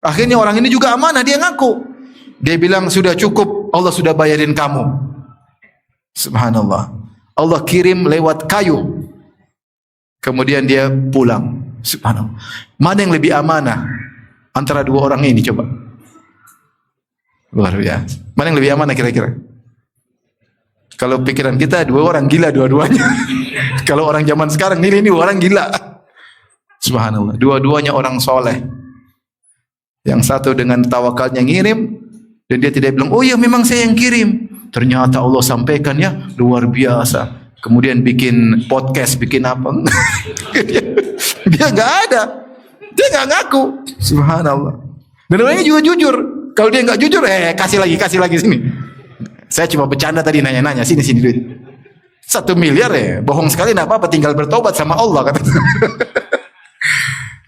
Akhirnya orang ini juga amanah, dia ngaku. Dia bilang sudah cukup, Allah sudah bayarin kamu. Subhanallah. Allah kirim lewat kayu. Kemudian dia pulang. Subhanallah. Mana yang lebih amanah antara dua orang ini coba? Luar biasa. Mana yang lebih amanah kira-kira? Kalau pikiran kita dua orang gila dua-duanya. Kalau orang zaman sekarang ini orang gila. Subhanallah. Dua-duanya orang soleh. Yang satu dengan tawakalnya ngirim dan dia tidak bilang, oh ya memang saya yang kirim. Ternyata Allah sampaikan ya, luar biasa. Kemudian bikin podcast, bikin apa? Dia nggak ada, dia nggak ngaku. Subhanallah. Dan orangnya juga jujur. Kalau dia nggak jujur, kasih lagi sini. Saya cuma bercanda tadi nanya-nanya sini duit. 1 miliar bohong sekali, nggak apa-apa, tinggal bertobat sama Allah kata.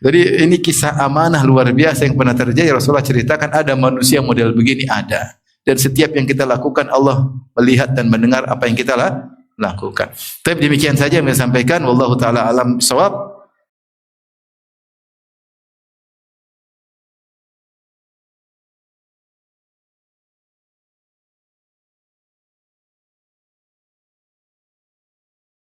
Jadi ini kisah amanah luar biasa yang pernah terjadi. Rasulullah ceritakan ada manusia model begini, ada. Dan setiap yang kita lakukan Allah melihat dan mendengar apa yang kita lakukan. Tapi demikian saja yang saya sampaikan. Wallahu taala alam shawab.